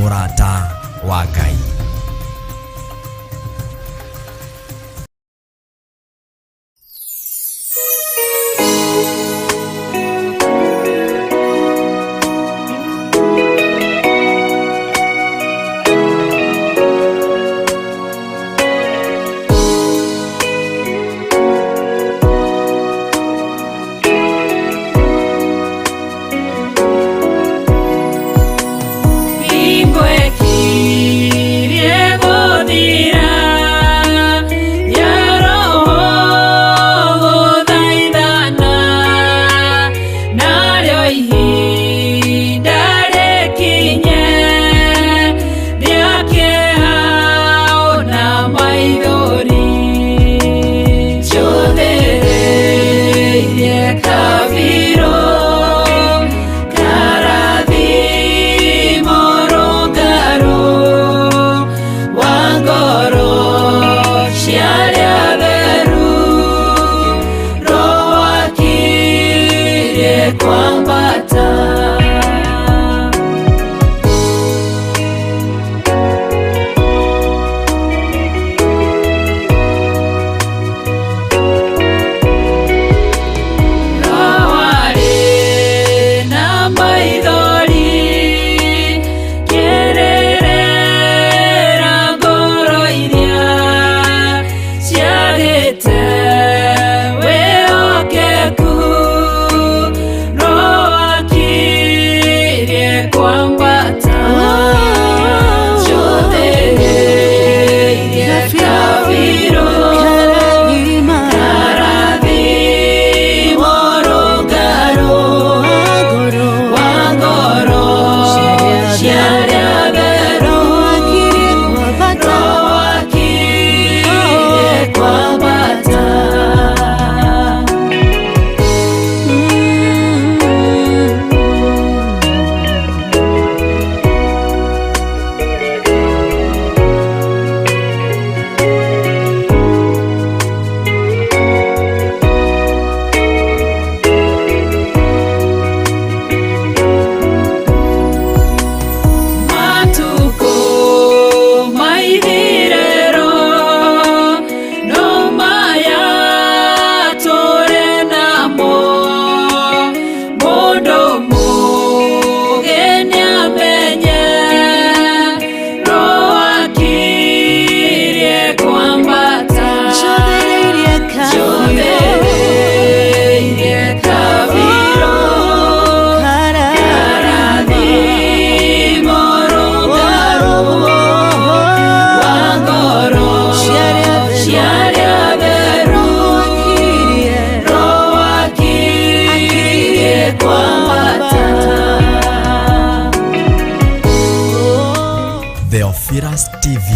mũrata wa Ngai. Theophilus TV,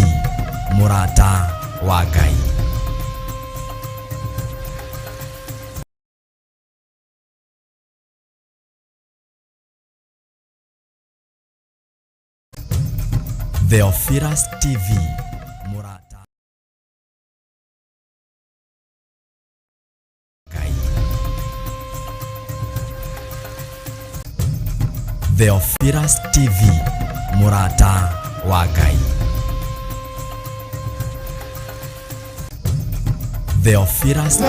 mũrata wa Ngai. Theophilus TV, mũrata Ngai. Theophilus TV, mũrata wa Ngai. Theophilus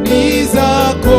Ni zako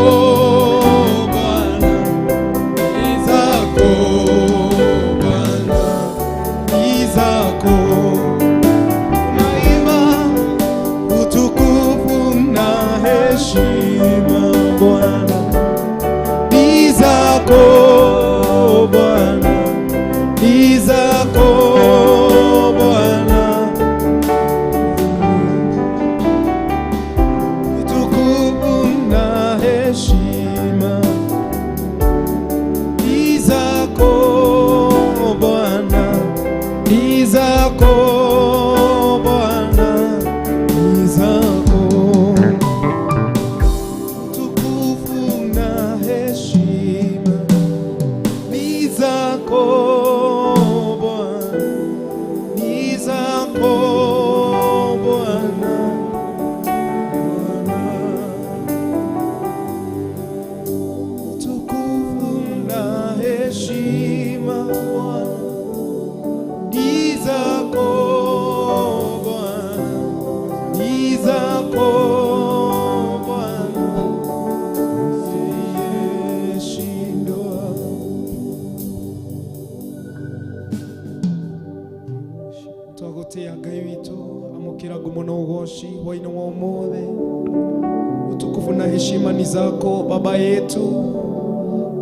Utukufu na heshima ni zako Baba yetu.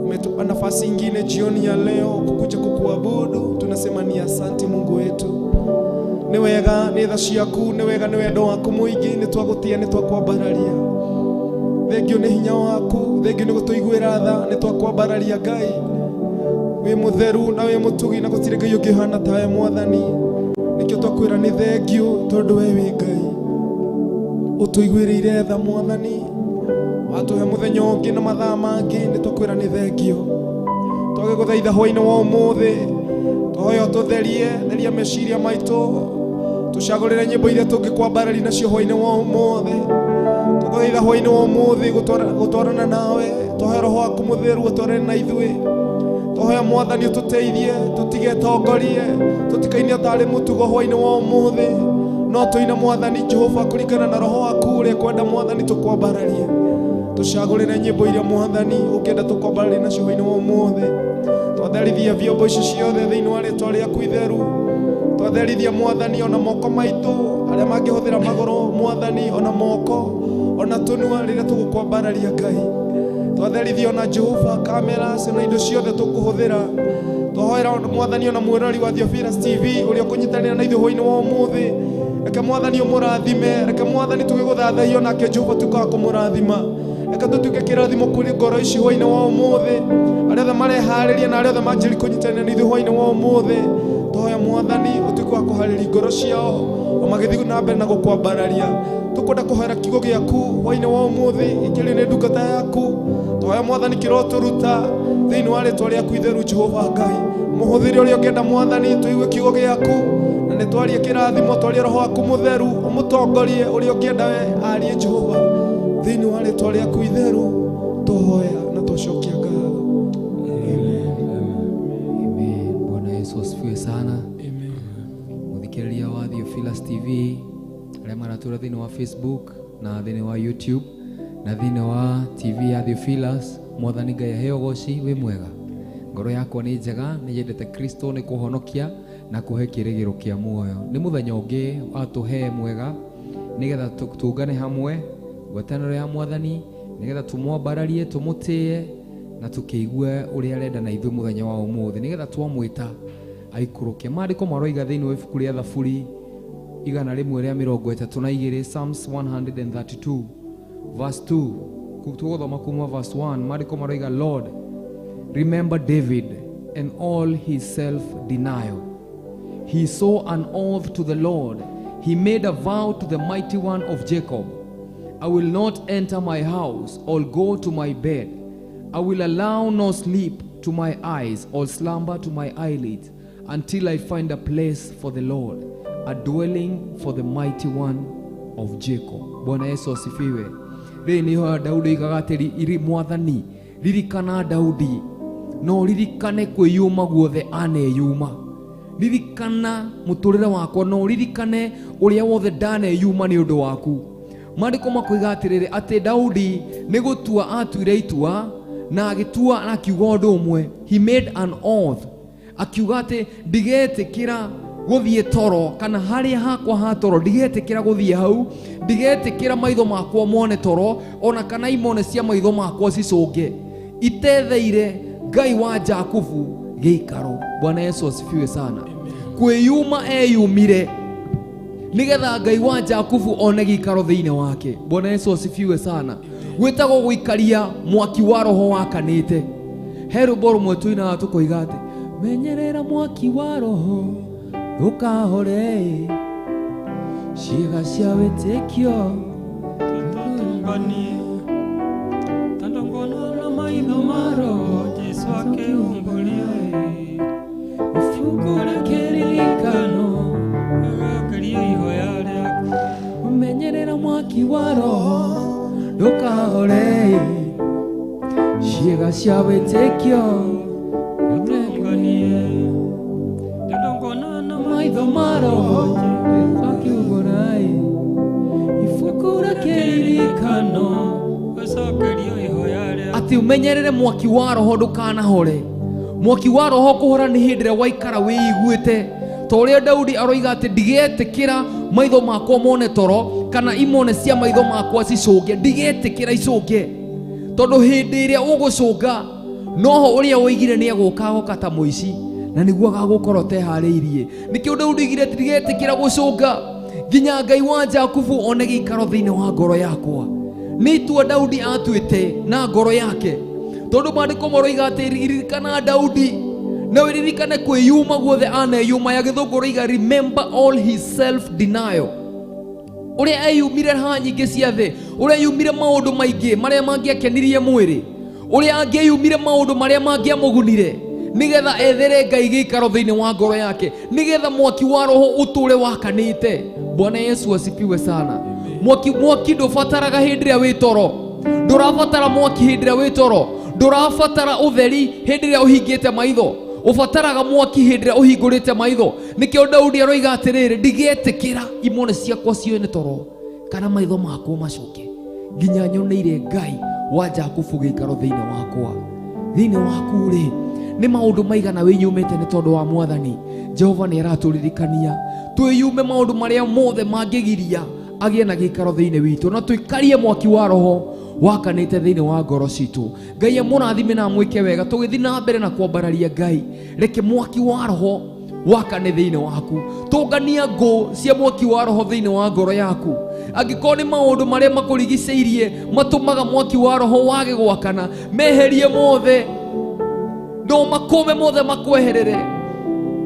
Umetupa nafasi nyingine jioni ya leo kukuja kukuabudu. Tunasema ni asante Mungu wetu. Ni wega ni tha ciaku, ni wega ni wendo waku muingi, ni twagutia ni twakwambararia. Thengio ni hinya waku, thengio ni gutuiguira tha, ni twakwambararia Ngai. Wi mutheru na wi mutugi na gutire Ngai ukihana tawe Mwathani. Nikio twakwira ni thengio tondu we wi Ngai. Utuiguirire tha Mwathani, watuhe muthenya ungi na mathaa mangi, ni twakwira ni thengio. Twagiguthaitha hwaini wa umuthi, twoyo tutherie theria meciria maitu, tucagurire nyimbo iria tungikwambararia nacio hwaini wa umuthi. Twaguthaitha hwaini wa umuthi gutwarana nawe, twohe roho waku mutheru utwarane na ithui. Twohoya Mwathani ututeithie, tutigetongorie, tutikaine tari mutugo hwaini wa umuthi, no tuine Mwathani Jehova kuringana na roho waku uria kwenda Mwathani tukwambararia. Tucagurire nyimbo iria Mwathani ukenda tukwambararia nacio hwaini wa umuthi. Twatherithia vyombo icio ciothe thiini wa ritwa riaku itheru. Twatherithia Mwathani ona moko maitu aria mangihuthira magoro Mwathani, ona moko ona tunua riria tugukwambararia Ngai. Twatherithia ona Jehova kamera na indo ciothe tukuhuthira. Twahoera Mwathani ona mwirori wa Theophilas TV uria kunyitanira na ithu hwaini wa umuthi. Reke Mwathani umurathime, reke Mwathani tugiguthathaiyo nake Jehova tukaga kumurathima. Reke tutuike kirathimo kuri ngoro ici hwaini wa umuthi. Aria othe marehariria na aria othe manjiri kunyitanira na ithu hwaini wa umuthi, twahoya Mwathani utuike wa kuhariria ngoro ciao o magithiĩ na mbere na gukwambararia. Tukwenda kuhoera kiugo giaku hwaini wa umuthi ikiri ni ndungata yaku. Twahoya Mwathani kiro turuta thiini wa ritwa riaku itheru Jehova Ngai. Muhuthiri uria ungienda Mwathani tuigue kiugo giaku na nitwarie kirathimo, twarie roho waku mutheru umutongorie uria ungienda we arie Jehova thiini wa ritwa riaku itheru. Tuhoya na tucokia ngatho. Amen. Bwana Yesu asifiwe sana. Amen. Muthikiriria wa Theophilas TV aria maratura thiini wa Facebook na thiini wa YouTube na thiini wa TV ya Theophilas, Mwathani Ngai aheo goci. Wi mwega, ngoro yakwa ni njega, ni yendete Kristo, ni kuhonokia na kuhe kirigiro kia muoyo. Ni muthenya ungi atuhe mwega nigetha tungane hamwe ngwataniro ya Mwathani, nigetha tumwambararie, tumutie na tukiigue uria arenda na ithu muthenya wa umuthi, nigetha twamwita aikuruke. Maandiko maroiga thiini wa ibuku ria Thaburi 132 Psalms 132 verse 2 kutoka kuma verse 1. Maandiko maroiga, Lord, remember David and all his self-denial. He swore an oath to the Lord. He made a vow to the mighty one of Jacob. I will not enter my house or go to my bed. I will allow no sleep to my eyes or slumber to my eyelids until I find a place for the Lord, a dwelling for the mighty one of Jacob. Bwana Yesu asifiwe. Thini ho Daudi igagatiri iri Mwathani, ririkana Daudi, no ririkane kwiyuma guothe aneyuma. Ririkana muturire wakwa, no ririkane uria wothe ndaneyuma ni undu waku. Maandiko makoiga atiriri ati Daudi ni gutua atuire itua na agitua na akiuga undu umwe. He made an oath, akiuga ati ndigetikira guthie toro, kana haria hakwa ha toro ndigetikira guthie hau, ndigetikira maitho makwa mone toro, ona kana imone cia maitho makwa cicunge. Itetheire Ngai wa Jakubu giikaro. Bwana Yesu asifiwe sana. Kwiyuma eyumire nigetha Ngai wa Jakubu one giikaro thiine wake. Bwana Yesu asifiwe sana. Gwitagwo guikaria mwaki wa roho wakanite. Herubo rumwe tuina tukoiga ati menyerera mwaki wa roho ukahore ciĩga cia wĩtĩkio tutunganie tandongona na maitho ma roho Jesu akĩhunguria ibuku rĩa kĩririkano agakaria ihoya rĩaku. menyerera mwaki wa roho ndũkahore ciĩga cia wĩtĩkio tutunganie umenyerere mwaki wa roho ndukanahore. Mwaki wa roho kuhora ni hindire waikara wiiguite ta uria Daudi aroiga ati ndigetikira maitho makwa mone toro kana imone cia maitho makwa cicunge, ndigetikira icunge tondu hindi iria ugucunga noho uria woigire ni aguka ta muici na niguo agagukorwo tehariirie. Nikio Daudi igire ndigetikira gucunga nginya Ngai wa Jakubu one gikaro thiini wa ngoro yakwa. Ni itua Daudi atuite na ngoro yake tondu maandiko maroiga ati ririkana Daudi na wiririkane kwiyuma guothe aneyuma. Ya githungu roiga remember all his self denial, uria ayumire ha nyingi cia thi, uria yumire maundu maingi maria mangiakenirie mwiri, uria angiyumire maundu maria mangiamugunire nigetha ethere Ngai gikaro thiini wa ngoro yake, nigetha mwaki wa roho uture wakanite. Bwana Yesu asifiwe sana. Mwaki ndubataraga hindi ria wi toro, ndurabatara mwaki hindi ria wi toro, ndurabatara utheri hindi ria uhingite maitho, ubataraga mwaki hindi ria uhingurite maitho. Nikio Daudi aroiga atiriri ndigetikira imone ciakwa cione toro kana maitho makwa macuke nginya nyoneire Ngai wa Jakubu gikaro thiini wakwa. Thiini waku ri ni maundu maigana wiyumite ni tondu wa Mwathani Jehova ni araturirikania twiyume maundu maria mothe mangigiria agie na gikaro thiini witu na tuikarie mwaki wa roho wakanite thiini wa ngoro citu. Ngai amurathime na mwike wega tugithi na mbere na kwambararia Ngai. Reke mwaki wa roho wakane thiini waku, tungania ngo cia mwaki wa roho thiini wa ngoro yaku. Angikorwo ni maundu maria makurigiceirie matumaga mwaki wa roho wage gwakana, meherie mothe, no makume mothe makweherere,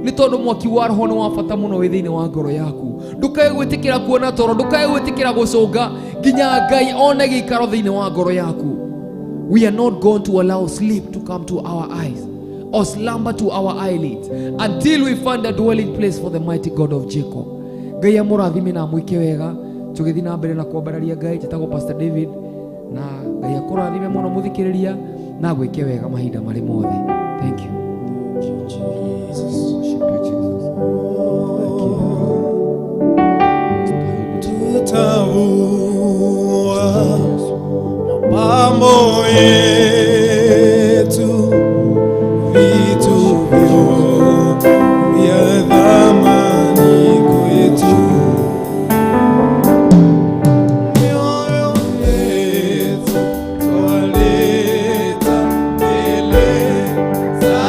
ni tondu mwaki wa roho ni wa bata muno wi thiini wa ngoro yaku. Ndukae gwitikira kuona toro, ndukae gwitikira gucunga nginya Ngai one gikaro thiini wa ngoro yaku. We are not going to allow sleep to come to our eyes or slumber to our eyelids until we find a dwelling place for the mighty God of Jacob. Ngai amurathime na mwike wega tugithi na mbere na kwambararia Ngai. Njitagwo Pastor David na Ngai akurathime muno muthikiriria na gwike wega mahinda mari mothe. Thank you. Thank you, Jesus. Worship you, Jesus. Tutavua mapambo yetu, vitu vya thamani kwetu, mioyo yetu twaleta mbele za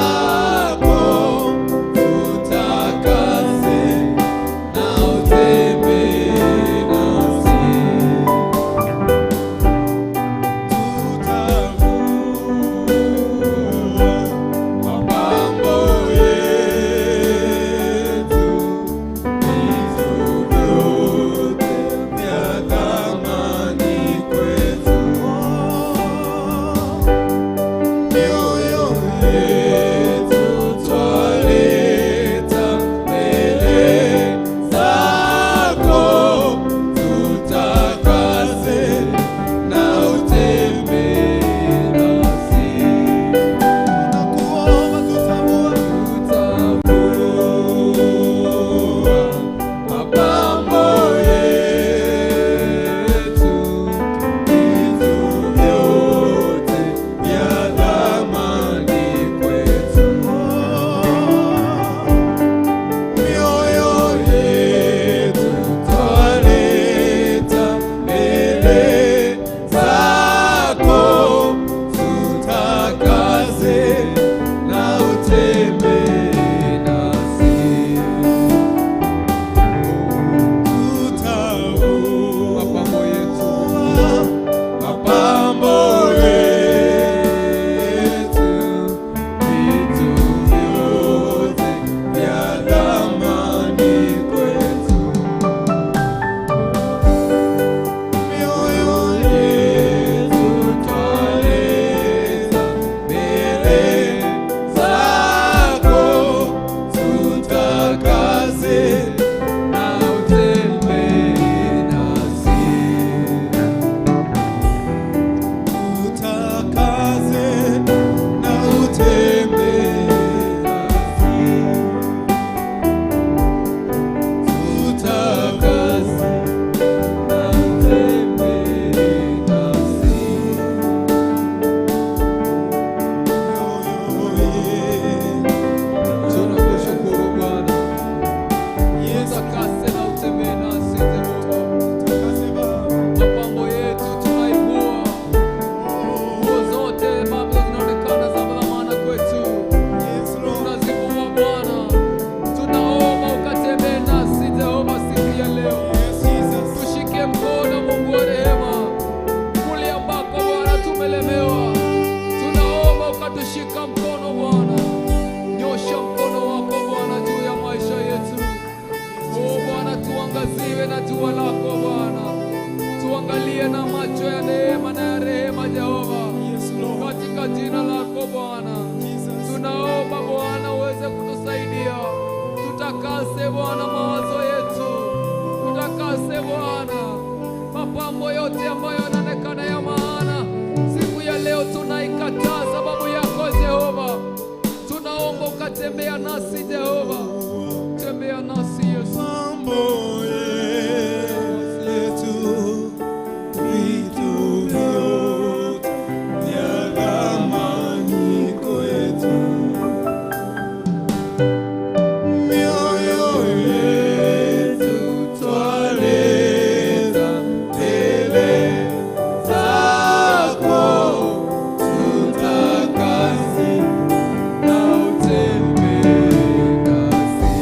nasi Jehova, tembea nasi Yesu. Mambo yetu, vitu vyote vya thamani kwetu. Mioyo yetu twaleta mbele zako, tutakase na utembee nasi.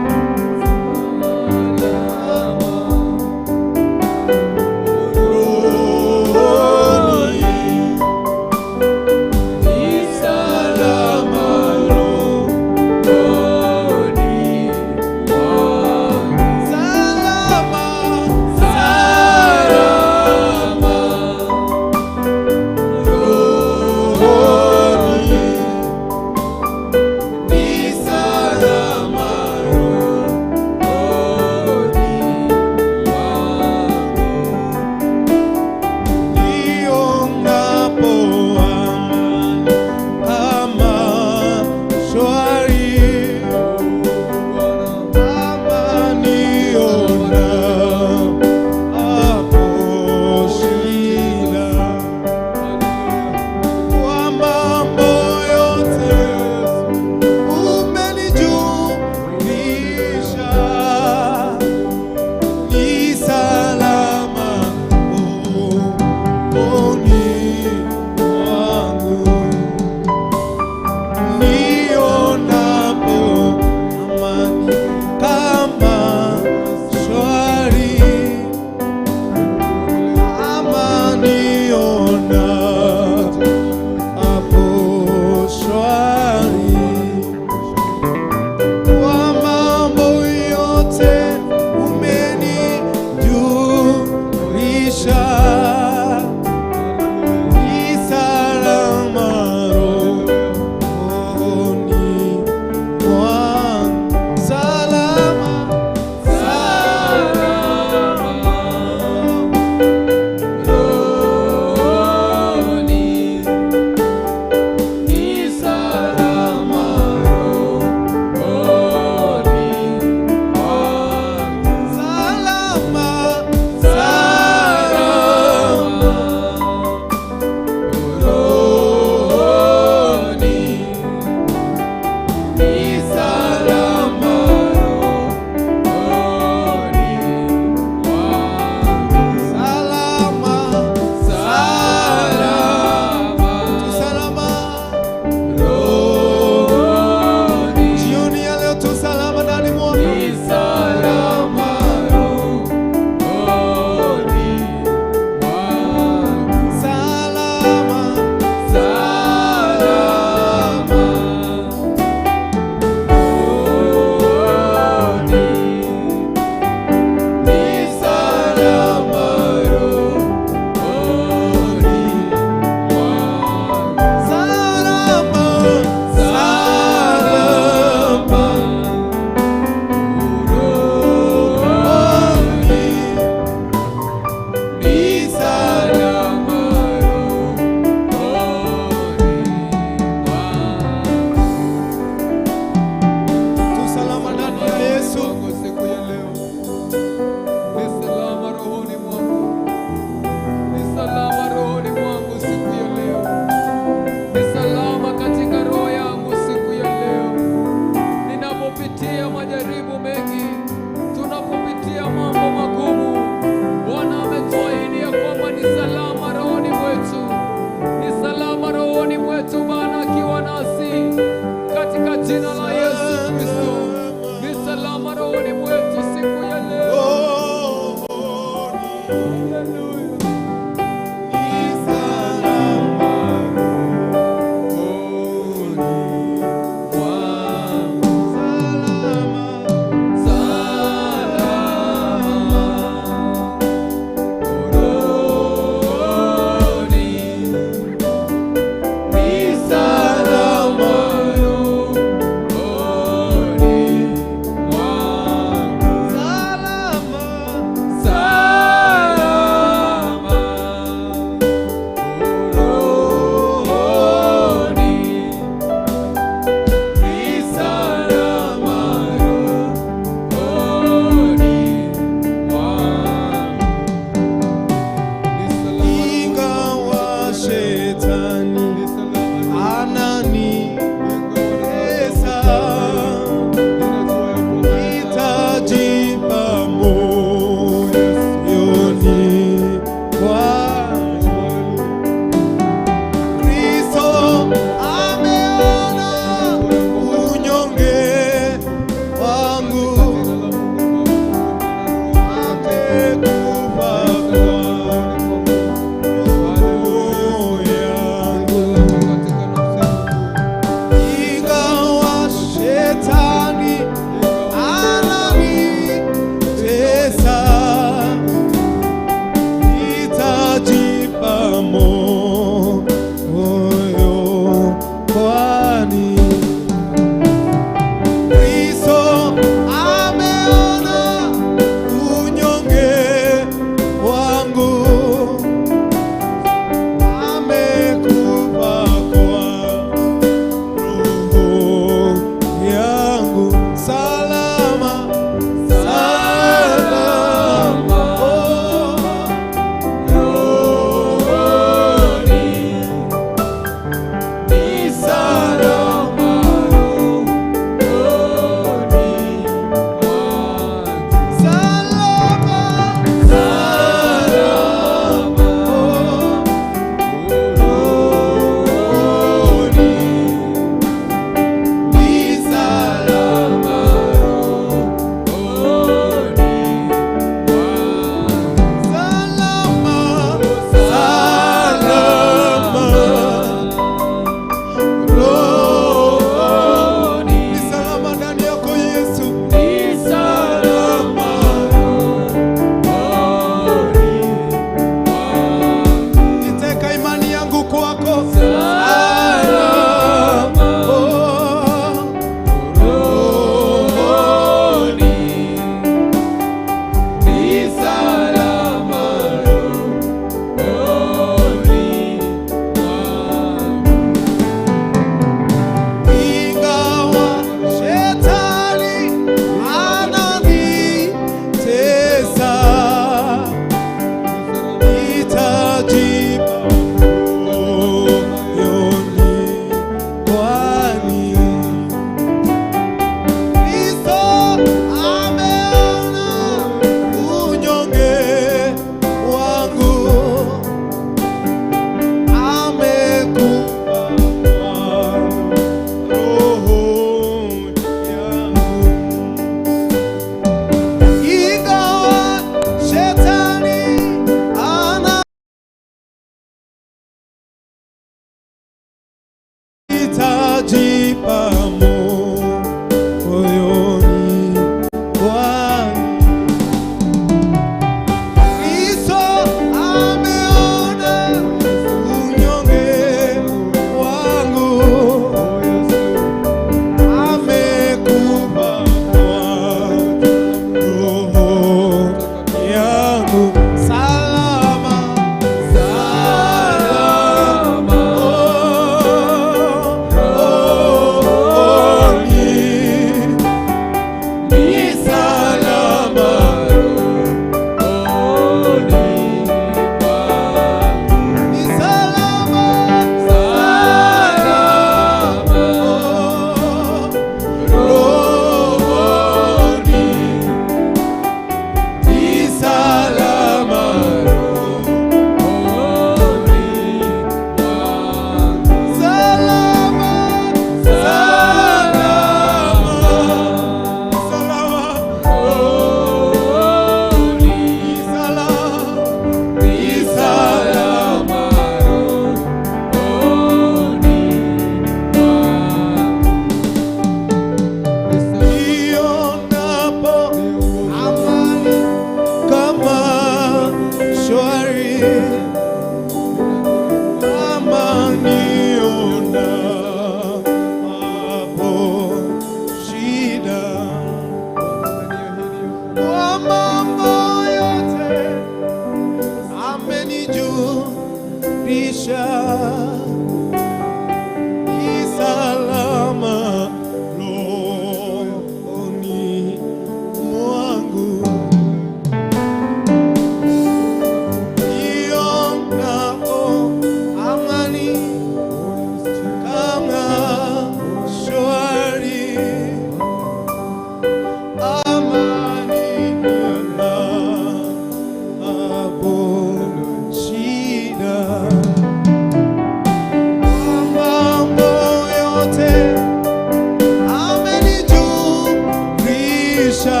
maisha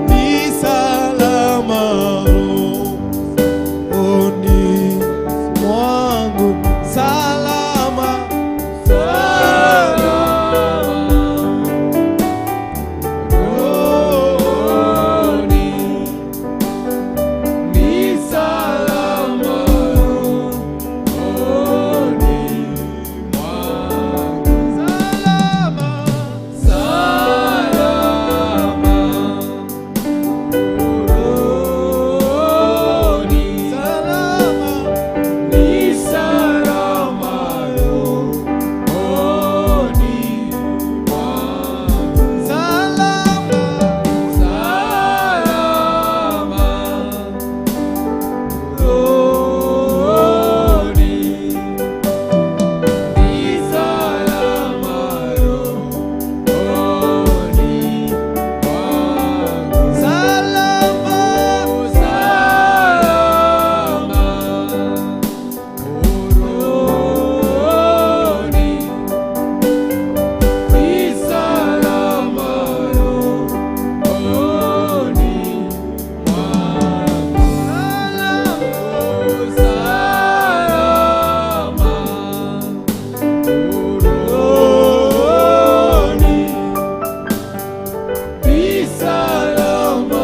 ni salama rohoni mwangu, salama, salama rohoni, ni salama rohoni mwangu, salama, salama rohoni, salama, ni salama rohoni mwangu, salama, salama rohoni, ni salama rohoni mwangu, salama, salama rohoni, ni salama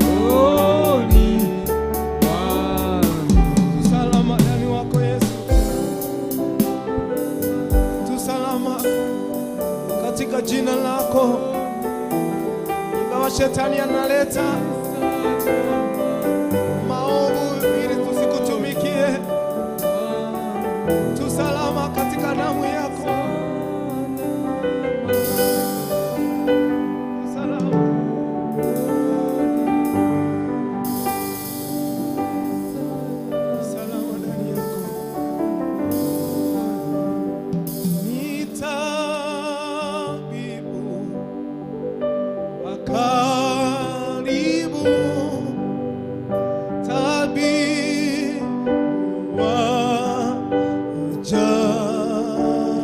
rohoni mwangu, salama ndani wako Yesu, tu salama katika jina lako. Ingawa shetani analeta maovu ili tusikutumikie, tu salama katika damu yako, tu salama. Salama ndani yako. Ni tabibu wa karibu, tabibu wa ajabu.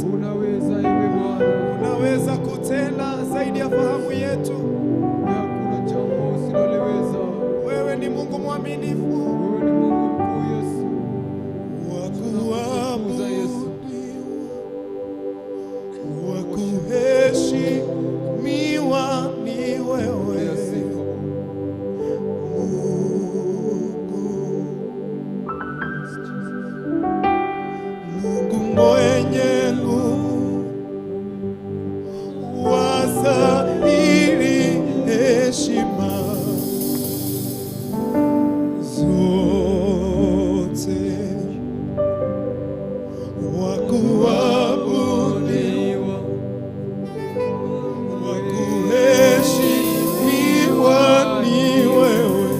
yote. Unaweza ewe Bwana, Unaweza kutenda zaidi ya fahamu yetu. hakuna jambo usiloliweza. Wewe ni Mungu mwaminifu. Wewe ni Mungu mkuu Yesu. Wakuabudiwa, wakuheshimiwa ni wewe Mungu mwenye nguvu, wastahili heshima zote. Wakuabudiwa, wakuheshimiwa ni wewe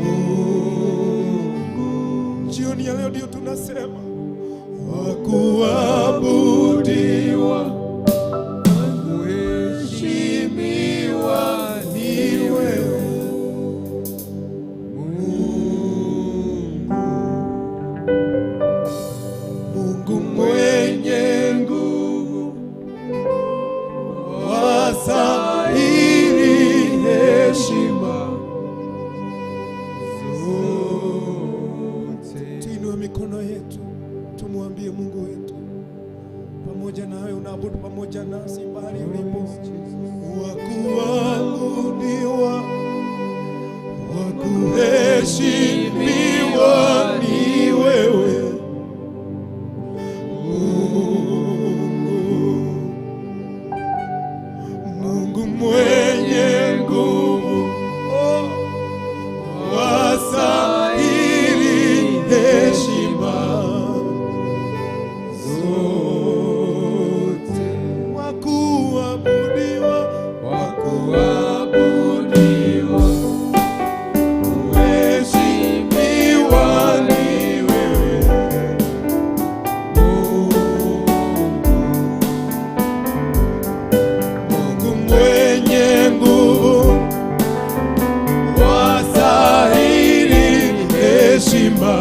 Mungu. Jioni ya leo ndio tunasema wakuabudiwa, wakuheshimiwa ni wewe Mungu mwenye nguvu, wastahili heshima zote. Tuinue mikono yetu tumwambie Mungu wetu, pamoja na wewe unaabudu pamoja nasi mahali ulipo. Wakuabudiwa, wakuheshimiwa ni wewe Mungu mwenye nguvu, wastahili heshima zote. Wakuabudiwa, wakuabudiwa, kuheshimiwa ni wewe Mungu mwenye nguvu, wastahili heshima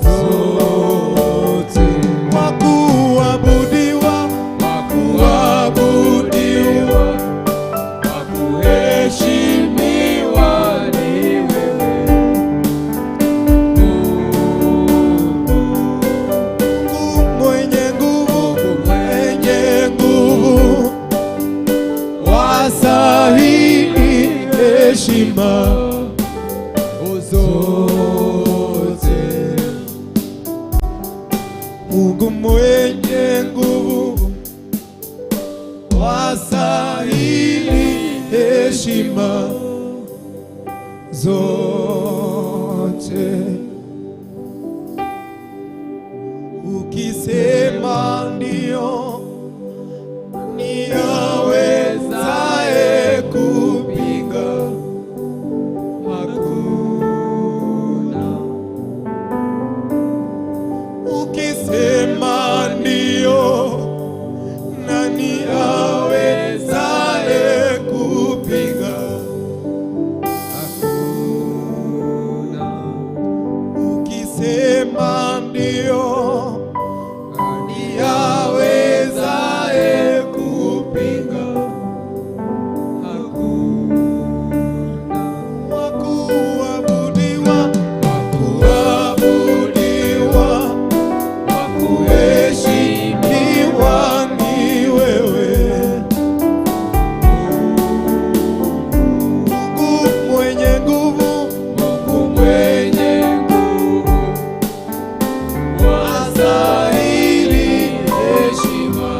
zote. Wakuabudiwa, wakuabudiwa, wakuheshimiwa ni wewe Mungu mwenye nguvu, mwenye nguvu, wastahili heshima zote. Mungu mwenye nguvu, wastahili heshima zote. Ukisema ndio, ni awezaye kupinga? Hakuna. Ukisema ndio, nani awezaye kupinga? Hakuna. Ukisema ndio, nani awezaye kupinga? Hakuna. Wakuabudiwa, wakuabudiwa, wakuheshimiwa ni wewe Mungu mwenye nguvu, Mungu mwenye nguvu, wastahili heshima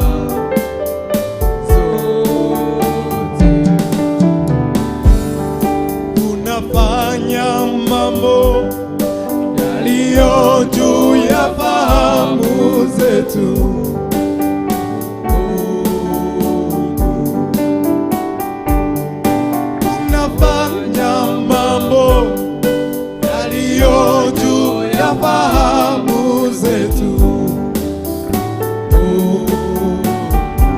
zote. Unafanya mambo yaliyo juu ya fahamu zetu. Unafanya mambo yaliyo juu ya fahamu zetu.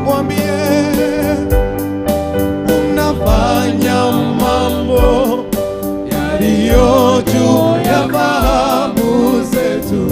Mwambie unafanya mambo yaliyo juu ya fahamu zetu.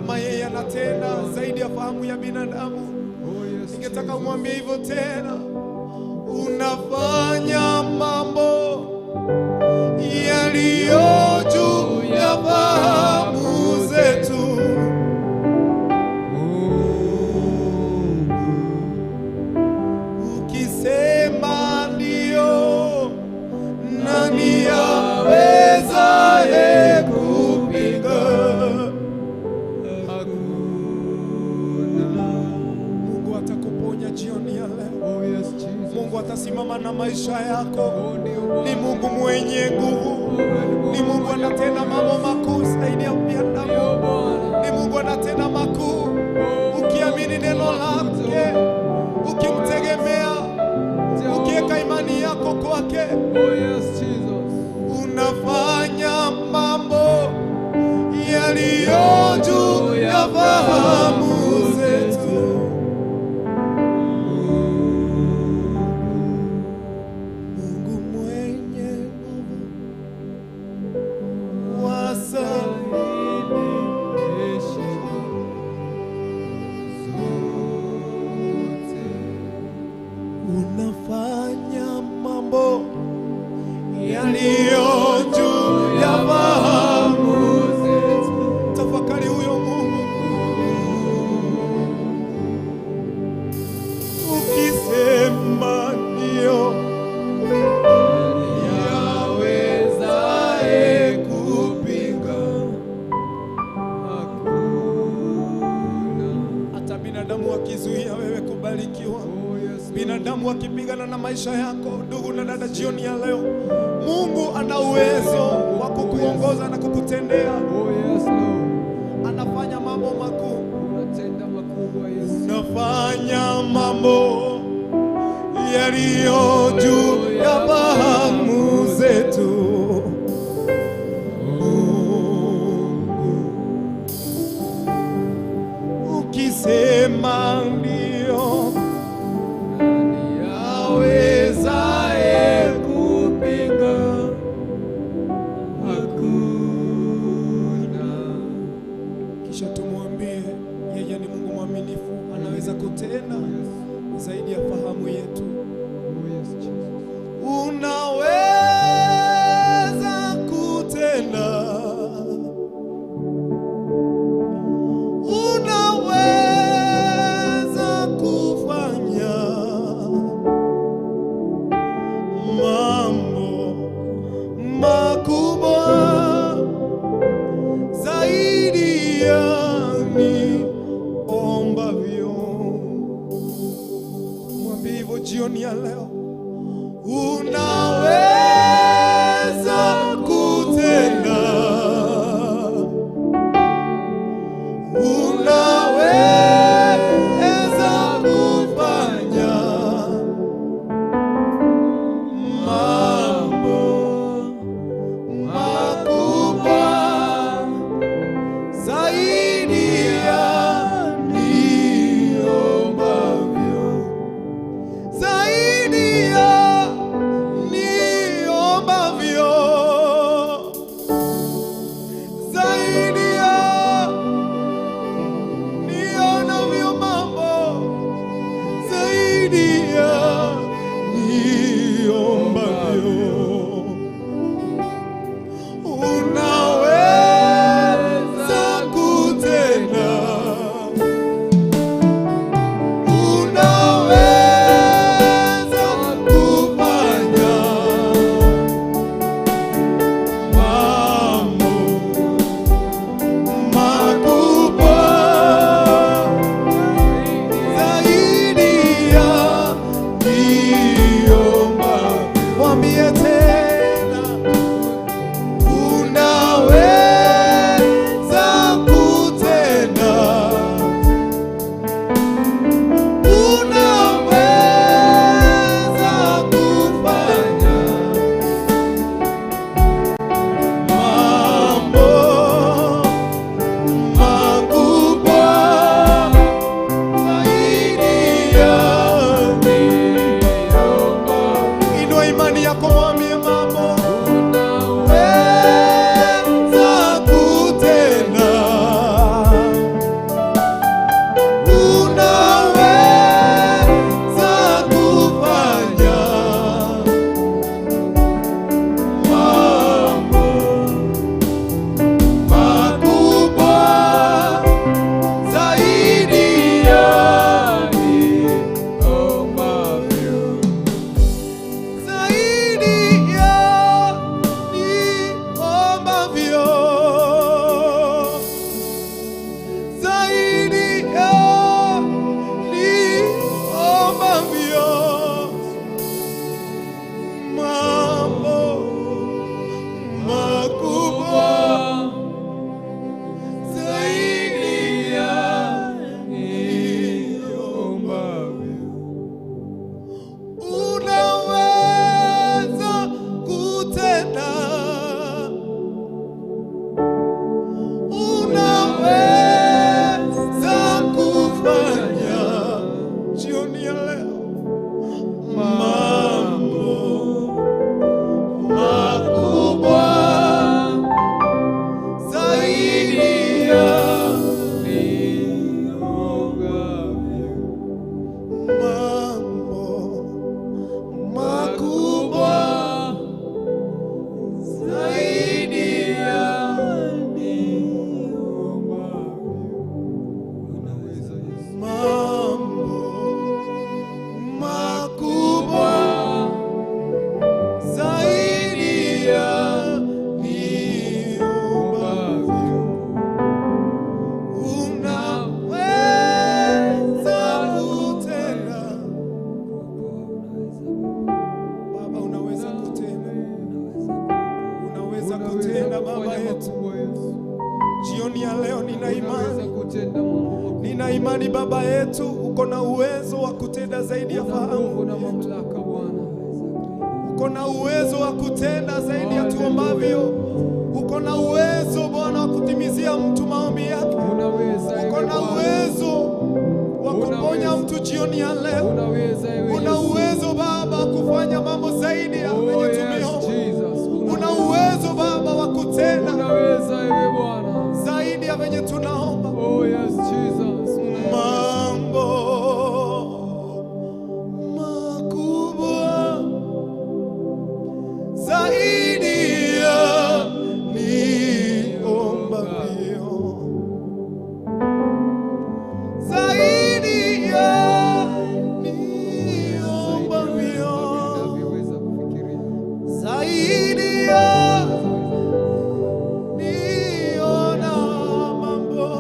kama yeye anatenda zaidi ya fahamu ya binadamu. Ningetaka umwambie hivyo tena. Unafanya mambo yaliyo juu ya fahamu zetu. Ukisema ndio, nani awezaye kupinga? Mungu atakuponya jioni ya leo. Mungu atasimama na maisha yako. Ni Mungu mwenye nguvu. Ni Mungu anatenda mambo makuu zaidi ya binadamu. Ni Mungu anatenda makuu. Ukiamini neno lake, ukimtegemea, ukiweka imani yako kwake, unafanya mambo yaliyo juu ya fahamu zetu. Mungu mwenye nguvu, wastahili heshima zote. Unafanya mambo yaliyo juu ya fahamu zetu. Tafakari huyo Mungu. Ukisema ndio, yawezaye kupinga? Hakuna. Hata binadamu akizuia wewe kubarikiwa, binadamu akipigana na maisha yako, ndugu na dada, jioni ya leo Mungu ana uwezo wa kukuongoza na kukutendea. Anafanya mambo makuu. Unafanya mambo yaliyo juu ya fahamu zetu. Ukisema ndio, awezaye kupinga? Hakuna. Kisha tumwambie yeye ni Mungu mwaminifu, anaweza kutenda zaidi ya fahamu yetu. Unaweza kutenda, unaweza kufanya mambo makubwa zaidi ya niombavyo. Mwambie hivyo jioni ya leo. Unaweza kutenda, unaweza kufanya mambo makubwa zaidi ya niombavyo, zaidi imani. kutenda mambo makuu. Nina imani Baba yetu uko na uwezo wa kutenda zaidi ya Una nguvu fahamu. na mamlaka Bwana. Uko na uwezo wa kutenda zaidi ya tuombavyo. Uko na uwezo Bwana wa kutimizia mtu maombi yake. Unaweza ewe Uko na Bwana. uwezo wa kuponya mtu jioni ya leo. Unaweza ewe Una Yesu. uwezo Baba kufanya mambo zaidi ya Oh venye yes, tumeomba. Jesus. Una uwezo Baba wa kutenda Unaweza ewe Bwana. zaidi ya venye tunaomba. Oh yes, Jesus. Mambo makubwa zaidi ya niombavyo, zaidi ya niombavyo, Unavyoweza kufikiria. zaidi ya niona mambo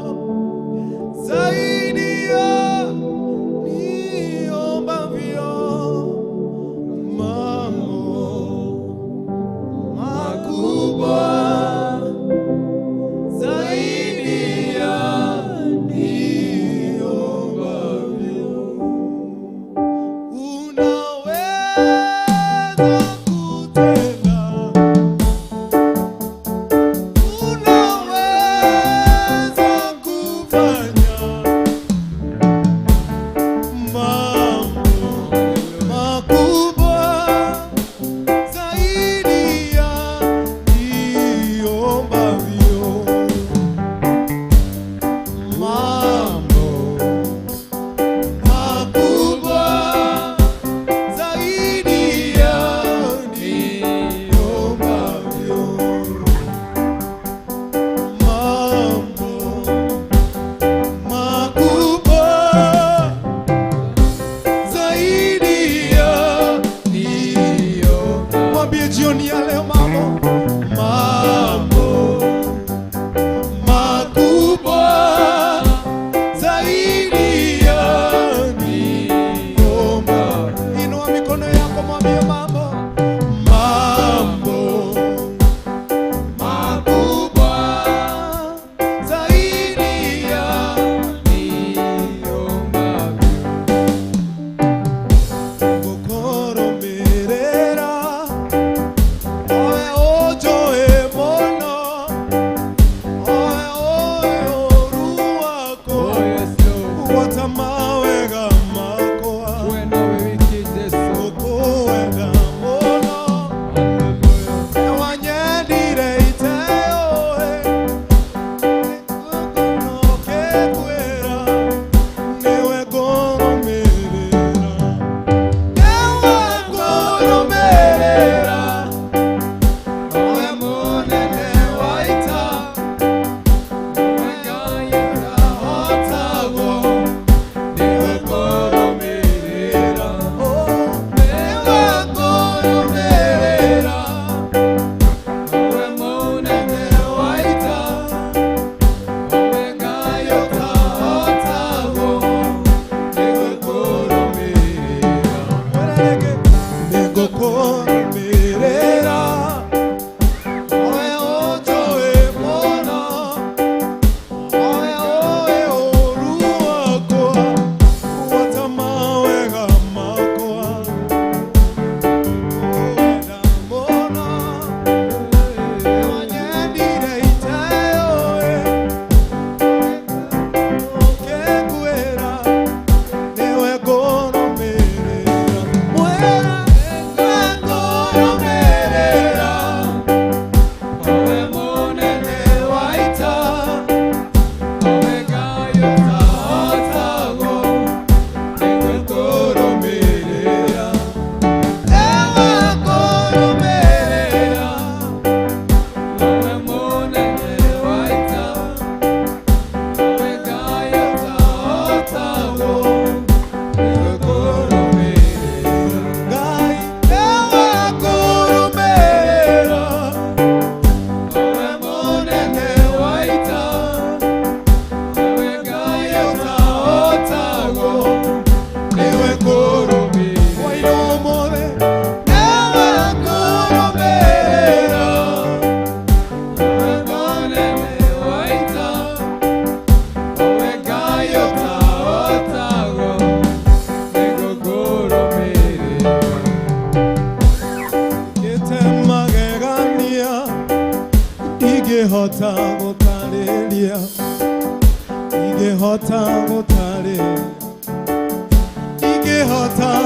ingĩhota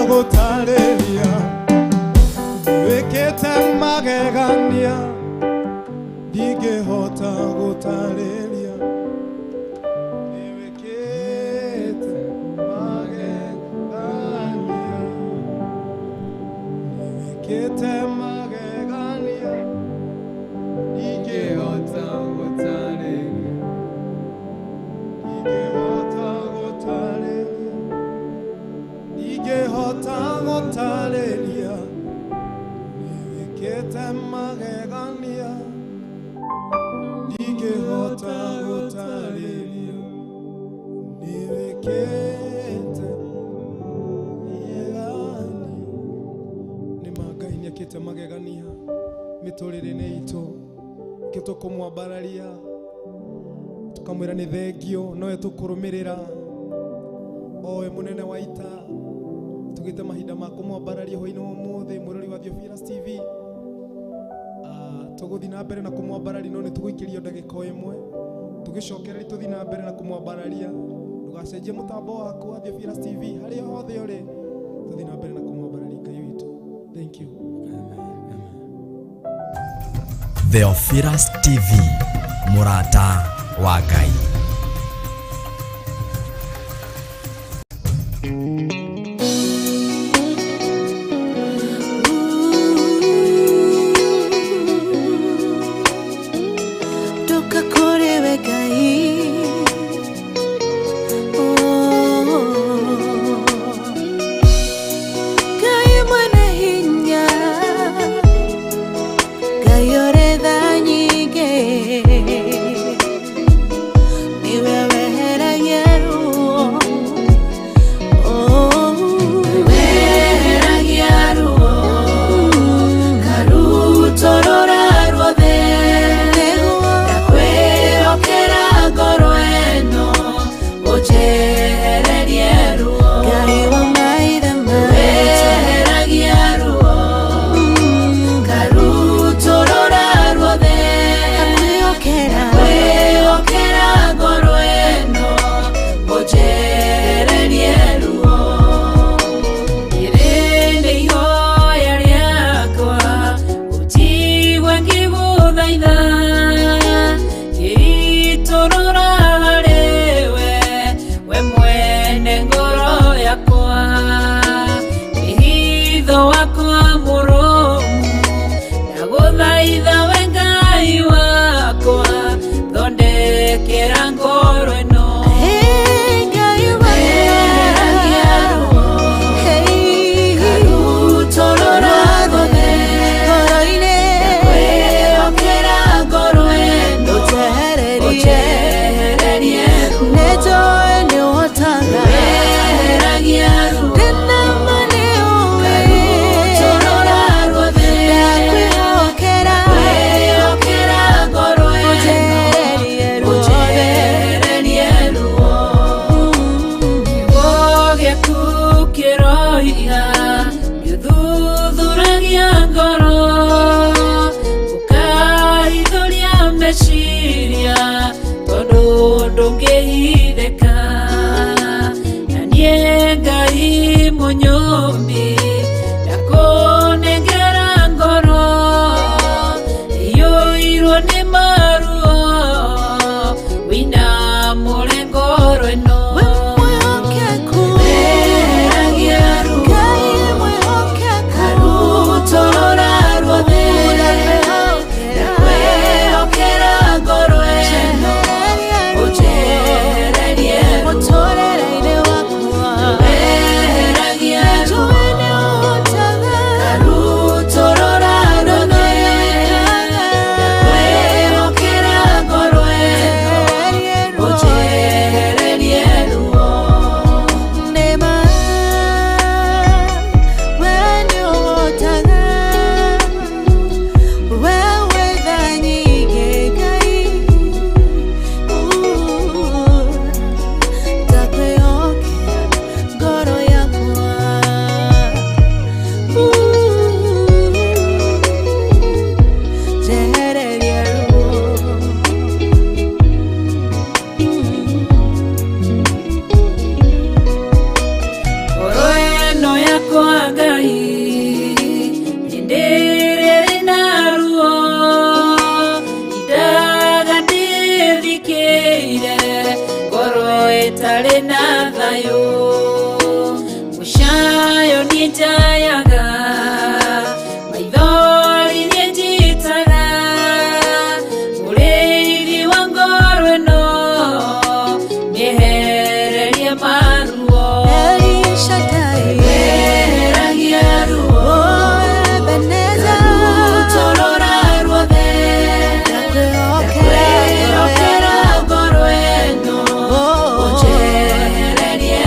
gũtarĩria wĩkĩte magegania, ndingĩhota gũtarĩria wĩkĩte magegania, wĩkĩte magegania, ndingĩhota gũtarĩria, ndingĩhota gũtarĩria wĩkĩte magegania, ndingĩhota gũtarĩria wĩkĩte magegania. Nĩ Ngai nĩekĩte magegania mĩtũrĩre-inĩ itũ, tũkũmwambararia tũkamwĩra nĩ thengio, nowe tũkũrũmĩrĩra, owe mũnene wa ita. Tugĩte mahinda ma kũmwambararia hwaĩ-inĩ wa ũmũthĩ, mũrori wa Theophilus TV. Tũgũthiĩ na mbere na kũmwambararia, no nĩ tũgũikĩria ndagĩka ĩmwe tũgĩcokerera tũthiĩ na mbere na kũmwambararia. Ndũgacenjie mũtambo waku wa Theophilus TV, harĩa hothe ũrĩ, tũthiĩ na mbere na kũmwambararia Ngai witũ. Thank you. Theophilus TV, mũrata wa Ngai. Torera ine wakwa, tare na thayo mushayo ni jayaga maithori ni jitaga mureiri wa ngoro no niehererie maruo Elishadai eragia ruo Ebeneza torora ruothe okera ngoro eno ojehererie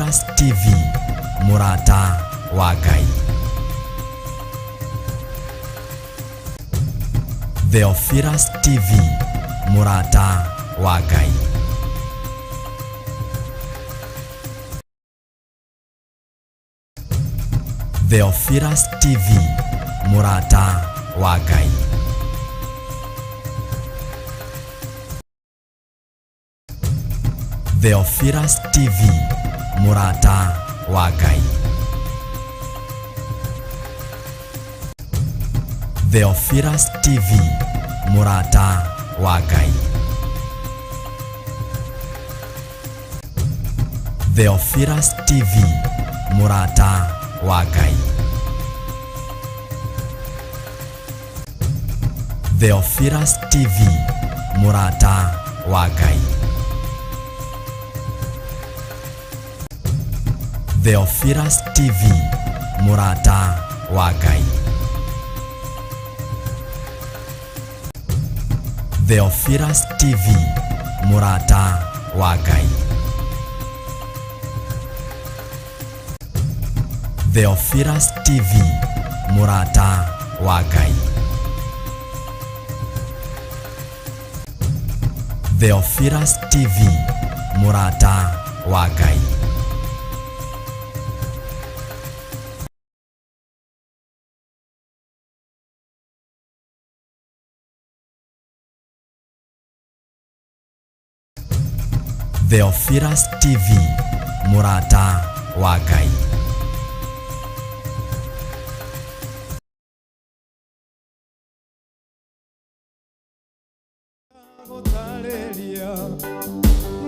Theophilus TV, Murata wa Ngai. Theophilus TV, Murata wa Ngai. Theophilus TV, Murata wa Ngai. Theophilus TV, Murata wa Ngai. Theophilus TV, Murata wa Ngai. Theophilus TV, Murata wa Ngai. Theophilus TV, Murata wa Ngai. Theophilus TV, Murata wa Ngai. Theophilus TV, Murata wa Ngai. Theophilus TV, Murata wa Ngai. Theophilus TV, Murata wa Ngai. Theophilus TV, Murata wa Ngai.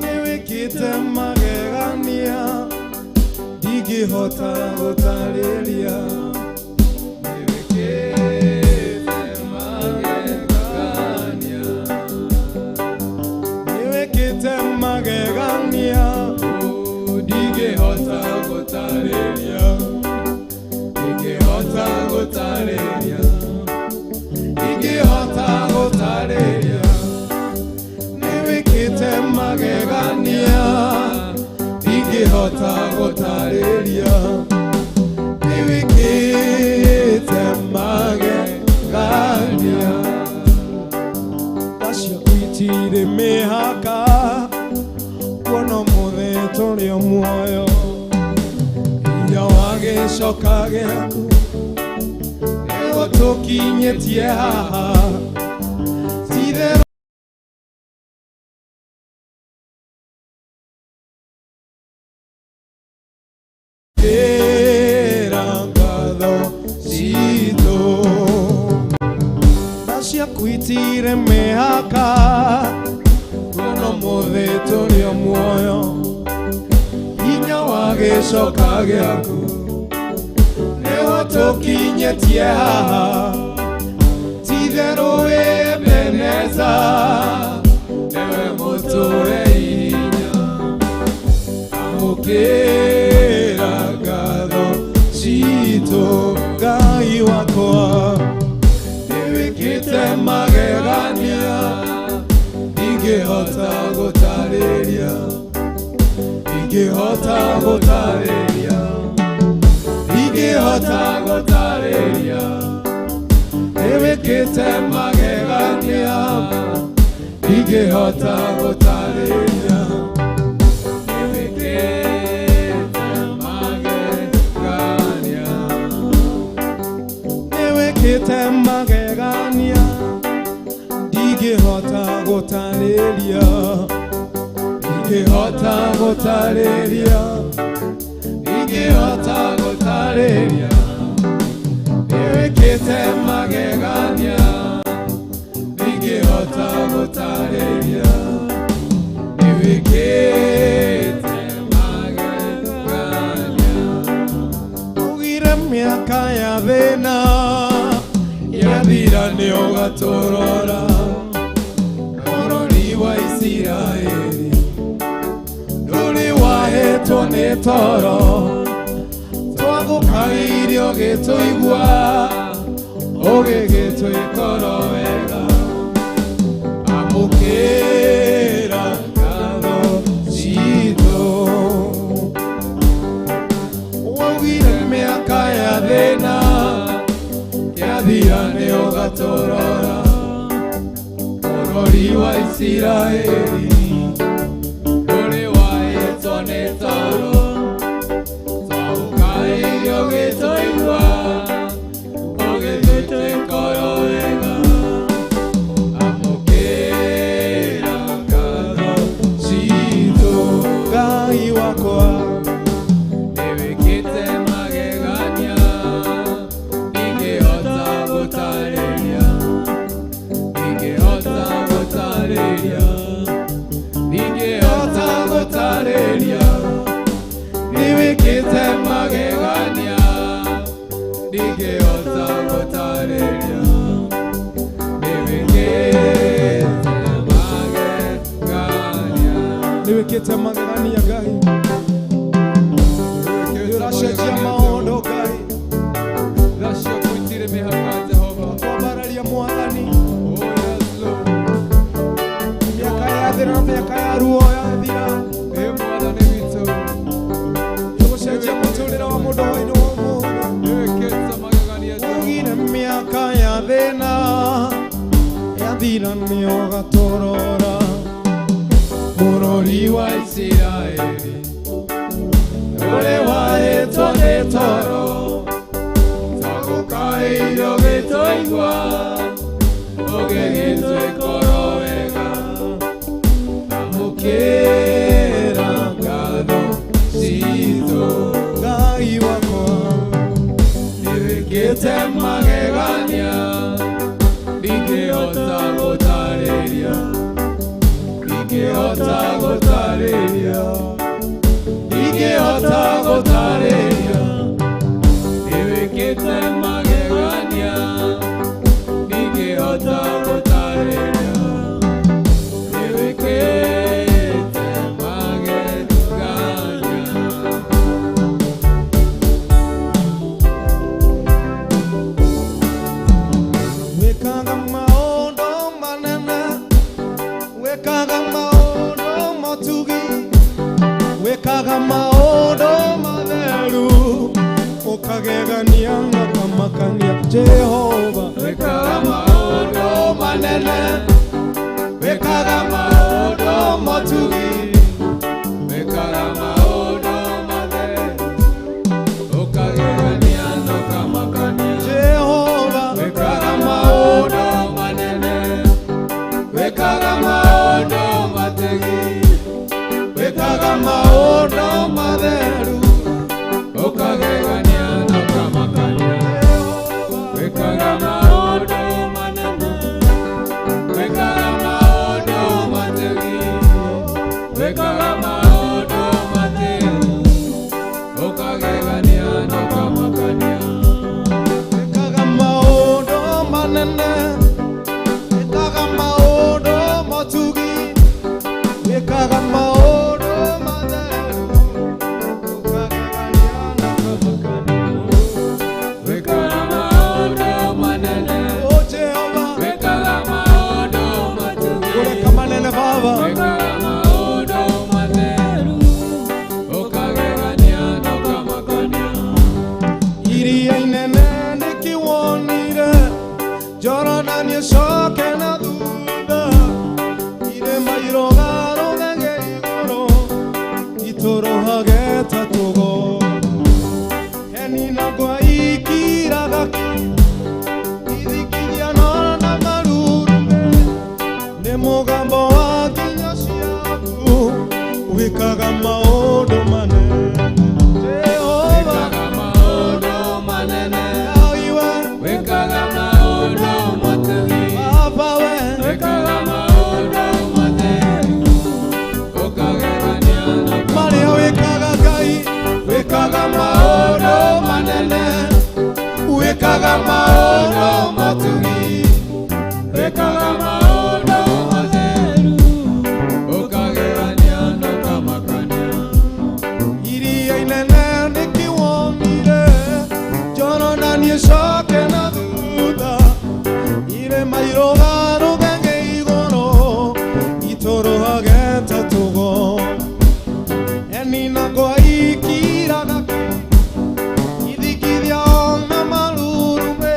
Niwekite magegania, ndigihota gũtarĩria. Niwekite magegania, ndigihota gũtarĩria. Ndigihota gũtarĩria. Ndigihota gũtarĩria. Niwekite magegania, ndigihota gũtarĩria. Niwekite magegania, acio uitire mĩhaka, kuona mũthĩ tũrĩ o muoyo. Hinya wa gĩcoka gĩaku nĩgũtũkinyĩtie haha. Kuitire mĩhaka, kuona mũthĩ tũrĩ o muoyo. Hinya wa gĩcoka gĩaku nĩgũtũkinyĩtie haha. Ti-itherũ wĩ Ebeneza, nĩwe mũtũre hinya. Amũkĩra ngatho citũ Ngai wakwa. Niwekite magegania, ndigihota gũtarĩria. Ndigihota gũtarĩria. Ndigihota gũtarĩria. Niwekite magegania, ndigihota gũtarĩria. Niwekite magegania. Niwekite magegania, ndigihota gũtarĩria. Ndigihota gũtarĩria. Ndigihota gũtarĩria. Niwekite magegania, ndigihota gũtarĩria. Niwekite magegania. Ugire mĩaka ya thĩna yathira nĩũgatũrora. Bũrũri wa Isiraeli ndũrĩ wahetwo nĩ toro. Twagũkagĩirio gĩtũigua, ũgĩgĩtwĩkora wega. Amũkĩra ngatho citũ. Bũrũri wa Isiraeli ũrĩ wahetwo nĩ toro, twagũkaĩirio gĩtũigua ũgĩtwĩte ngoro wega. Amũkĩra ngatho citũ Ngai wakwa nĩwĩkĩte magegania, ndingĩhota gũtarĩria, ndingĩhota gũtarĩria, ndingĩhota gũtarĩria. Nĩwĩkĩte magegania, ndingĩhota gũtarĩria, nĩwĩkĩte magegania. nĩwĩkĩte magegania Ngai, nĩũracenjia maũndũ Ngai, Thacio ũkũitire mĩhaka Jehova. kwambararia Mwathani. Oh yes Lord. Mĩaka yathira na mĩaka ya ruo yathira, Ee Mwathani witũ, nĩũgũcenjia mũtũrĩre wa mũndũ wainĩ wa ũmũthĩ. nĩwĩkĩte magegania Jehova. Ugire mĩaka ya thĩna yathira nĩũgatũrora. Bũrũri wa Isiraeli ũrĩ wahetwo nĩ toro, twagũkaĩirio gĩtũigua ũgĩgĩtwĩ ngoro wega. Amũkĩra ngatho citũ Ngai wakwa nĩwĩkĩte magegania, ndingĩhota gũtarĩria, ndingĩhota gũtarĩria, ndingĩhota gũtarĩria. Nĩwĩkĩte magegania, ndingĩhota gũtarĩria, nĩwĩkĩte magegania. wĩkaga maũndũ manene, wĩkaga maũndũ matugi, wĩkaga maũndũ matheru, ũkagegania na ũkamakania Jehova. Wĩkaga maũndũ manene, wĩkaga maũndũ matugi, wĩkaga maũndũ matheru, ũkagegania na ũkamakania Jehova wĩkaga maũndũ manene, wĩkaga maũndũ mategi, wĩkaga maũndũ matheru, ũkagegania na ũkamakania. Wĩkaga maũndũ manene, wĩkaga maũndũ mategi, wĩkaga maũndũ matheru, ũkagegania na ũkamakania. wĩkaga maũndũ manene, wĩkaga maũndũ matugi, wĩkaga maũndũ matheru, ũkagegania na ũkamakania. Wĩkaga maũndũ manene, O Jehova, wĩkaga maũndũ matugi, ũreka manene Baba, wĩkaga maũndũ matheru, ũkagegania na ũkamakania. iria inene nĩkĩwonire, Jorodani ĩcoke na thutha, irĩma irũgarũgage igũrũ, itũrũhage ta tũgo. Heni na ngwa ikiraga ithikithia no na marurumĩ, nĩ mũgambo wa nginya ciaku, wĩkaga maũndũ manene Jehova. Wĩkaga maũndũ manene, Ngai we, wĩkaga maũndũ matugi, Baba we, wĩkaga maũndũ matheru, ũkagegania na marĩa wĩkaga Ngai, wĩkaga maũndũ manene, wĩkaga maũndũ matugi, wĩkaga maũndũ matheru, ũkagegania na ũkamakania. iria inene nĩkĩwonire, Jorodani ĩcoke na thutha, irĩma irũgarũgage igũrũ, itũrũhage ta tũgo. Heni na ngwa ikiraga ithikithia na marurumĩ,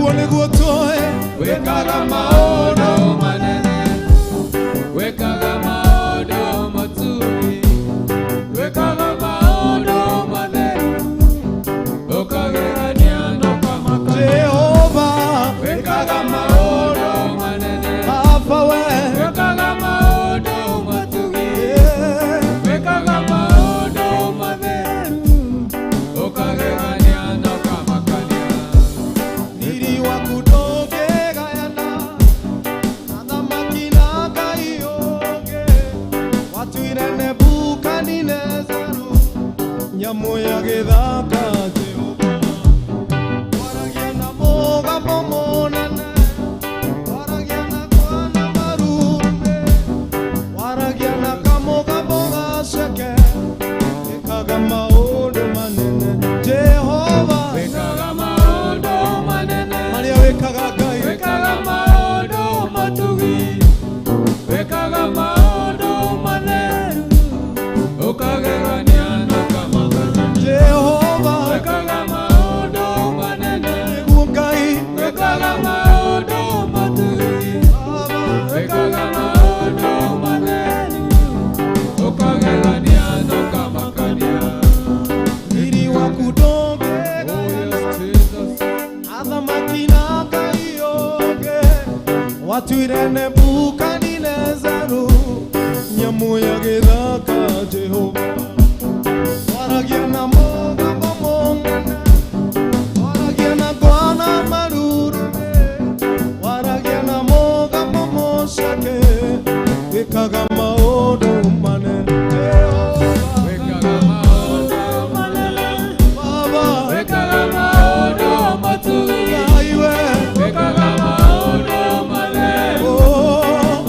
Uguo niguo tũĩ wĩkaga maũndũ manene, wĩkaga maũndũ matugi, wĩkaga maũndũ matheru, ũkagegania na ũkamakania. Jehova Wĩkaga maũndũ manene, Baba we wĩkaga maũndũ matugi, wĩkaga maũndũ matheru, ũkagegania na ũkamakania. Riri waku ndũngĩgayana na thamaki na Ngai ũngĩ. Watuire Nebukadinezaru nyamũ ya gĩthaka Jehova. Waragia na mũgambo mũnene, waragia na kwana marumbe, waragia na kamũgambo gaceke, wĩkaga maũndũ manene Jehova. Wĩkaga maũndũ manene, Marĩa wĩkaga Ngai wĩkaga maũndũ matugi, wĩkaga maũndũ matheru, ũkagegania na ũkamakania. Jehova Wĩkaga maũndũ manene, nĩguo Ngai wĩkaga maũndũ matugi, wĩkaga maũndũ matheru, ũkagegania na ũkamakania. riri waku ndũngĩgayana na thamaki na Ngai ũngĩ. Watuire Nebukadinezaru nyamũ ya gĩthaka Jehova. Waragia na mũgambo mũnene, waragia na kwana marurumĩ, waragia na mũgambo mũceke, wĩkaga maũndũ manene Jehova. Wĩkaga maũndũ manene, Baba wĩkaga maũndũ matugi, Ngai we wĩkaga maũndũ matheru,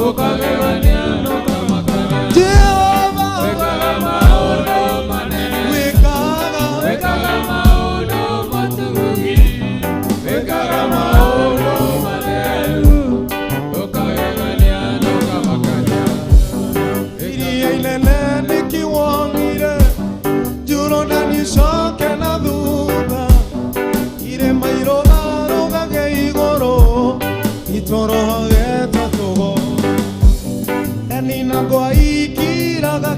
ũkagegania na ũkamakania. Jehova Wĩkaga maũndũ manene, wĩkaga maũndũ matugi, wĩkaga maũndũ matheru, ũkagegania na ũkamakania. iria inene nĩkĩwonire, Jorodani coke na thutha, irĩma irũgarũgage igũrũ, itorohage ta tũgo. Enina ngwa ikiraga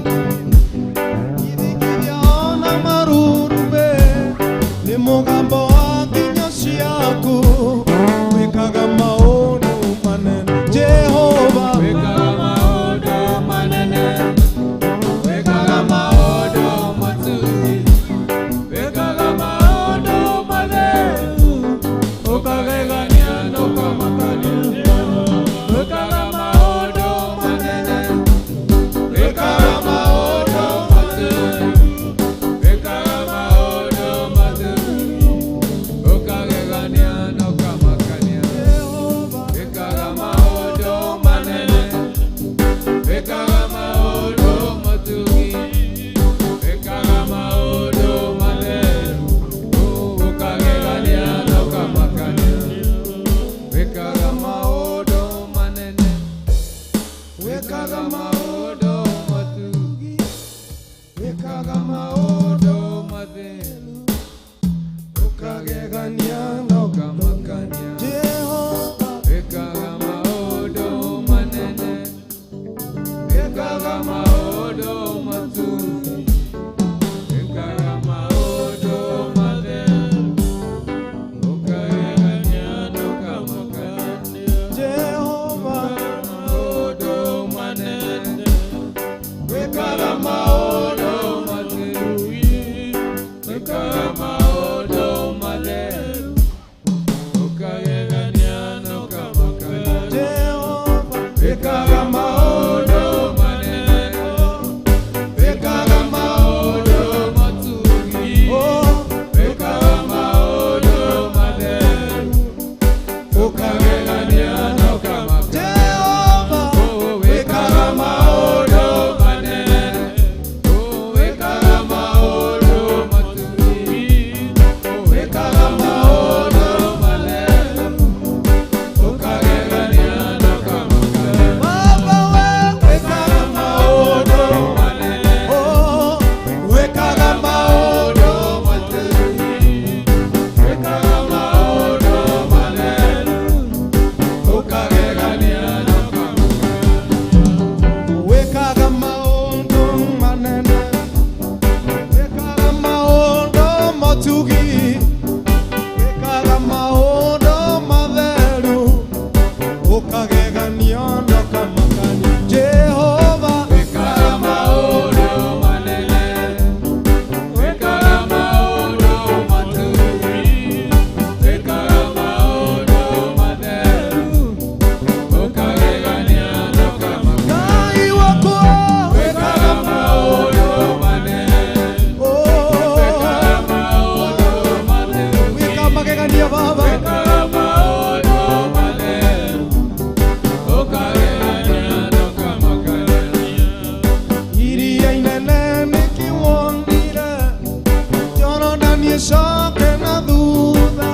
ithikiria ona marurumĩ, nĩ mũgambo wa nginya ciaku, wĩkaga maũndũ manene Jehova. Wĩkaga maũndũ manene, wĩkaga maũndũ matugi, wĩkaga maũndũ matheru, ũkagegania na ũkamakania. Wĩkaga maũndũ manene, wĩkaga maũndũ matugi, wĩkaga maũndũ matheru, ũkagegania na ũkamakania. Wĩkaga maũndũ manene, wĩkaga maũndũ matugi, wĩkaga maũndũ matheru, ũkagegania na ũkamakania. Wĩkaga maũndũ manene, wĩkaga maũndũ matugi, wĩkaga maũndũ matheru, ũkagegania na ũkamakania. Jehova Wĩkaga maũndũ manene, wĩkaga maũndũ matugi, wĩkaga maũndũ matheru, ũkagegania na ũkamakania. Jehova Maũndũ manene, wĩkaga maũndũ matugi, wĩkaga maũndũ matheru, ũkagegania na ũkamakania. Jehova Wĩkaga maũndũ manene, wĩkaga maũndũ matugi, wĩkaga maũndũ matheru, ũkagegania na ũkamakania. Jehova Wĩkaga maũndũ manene, wĩkaga maũndũ matugi, wĩkaga maũndũ matheru, ũkagegania na ũkamakania. Iria inene nikiwonire Jordan yeshoke na thutha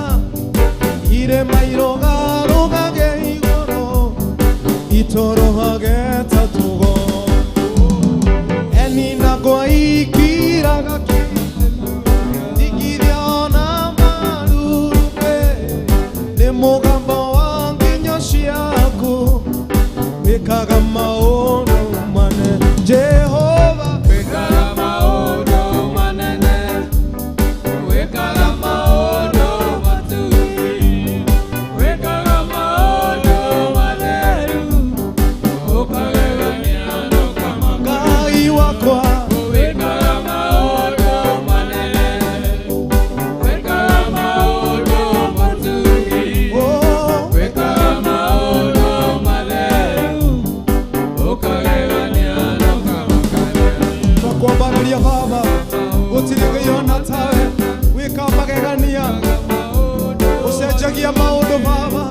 irema irogarugage igũrũ itũrũhage ta tũgo enina kwa ikiraga ikiria ona marurumbe nĩ mũgambo wa nginyo ciaku wĩkaga maũndũ manene Jehova wĩkaga maũndũ manene, wĩkaga maũndũ matugi, wĩkaga maũndũ matheru, ũkagegania na ũkamaka. Ngai wakwa Wĩkaga maũndũ manene, wĩkaga maũndũ matugi, oh, wĩkaga maũndũ matheru, ũkagegania na ũkamakania. twakwambararia Baba gũtirĩ gĩona tawe wĩka magegania ũcenjagia maũndũ Baba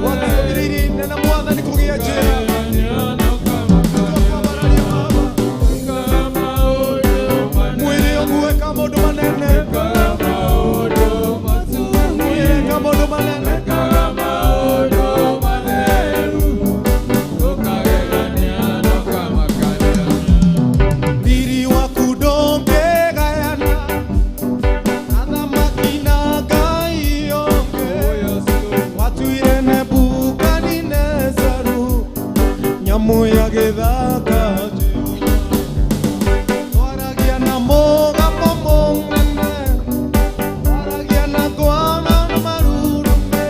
wathĩrĩirie inene Mwathani kũgĩa njĩra twakwambararia Baba mwĩrĩ ũguo wĩka maũndũ manene wĩka maũndũ manene Riri waku ndũngĩgayana athamaki na Ngai ũngĩ watuire Nebukadinezaru nyamũ ya gĩthaka twaragia na mũgambo mũnene twaragia na ngwana na marurumĩ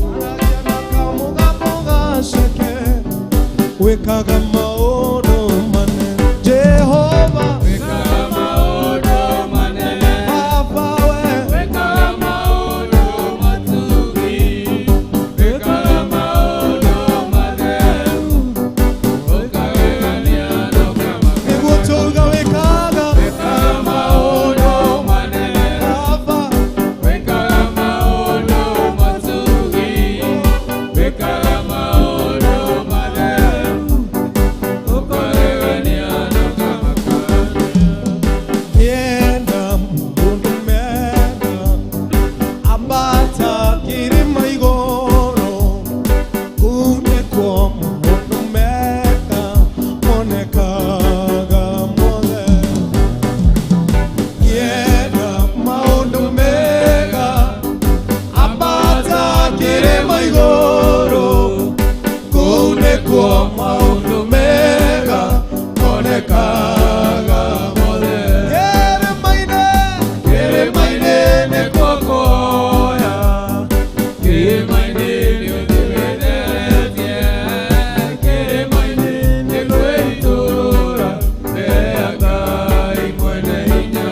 twaragia na kamũgambo gaceke wĩkaga maũndũ manene Jehova Wĩkaga maũndũ manene, Baba we wĩkaga maũndũ matugi, wĩkaga maũndũ matheru, ũkagegania na ũkamaka. nĩguo tũuga wĩkaga Wĩkaga maũndũ manene, Baba wĩkaga maũndũ matugi, wĩkaga maũndũ matheru, ũkagegania na ũkamaka. Yenda mũndũ mega ambata kĩrĩma igũrũ kunĩkwo mũndũ mega monekaga mothe Yenda maũndũ mega ambata kĩrĩma igũrũ kunĩkwo maũndũ mega monekaga mothe Kĩrĩma-inĩ nĩkuo kuoya, kĩrĩma-inĩ nĩũthimĩtheretie, kĩrĩma-inĩ nĩkuo itũũra mbere ya Ngai mwene hinya.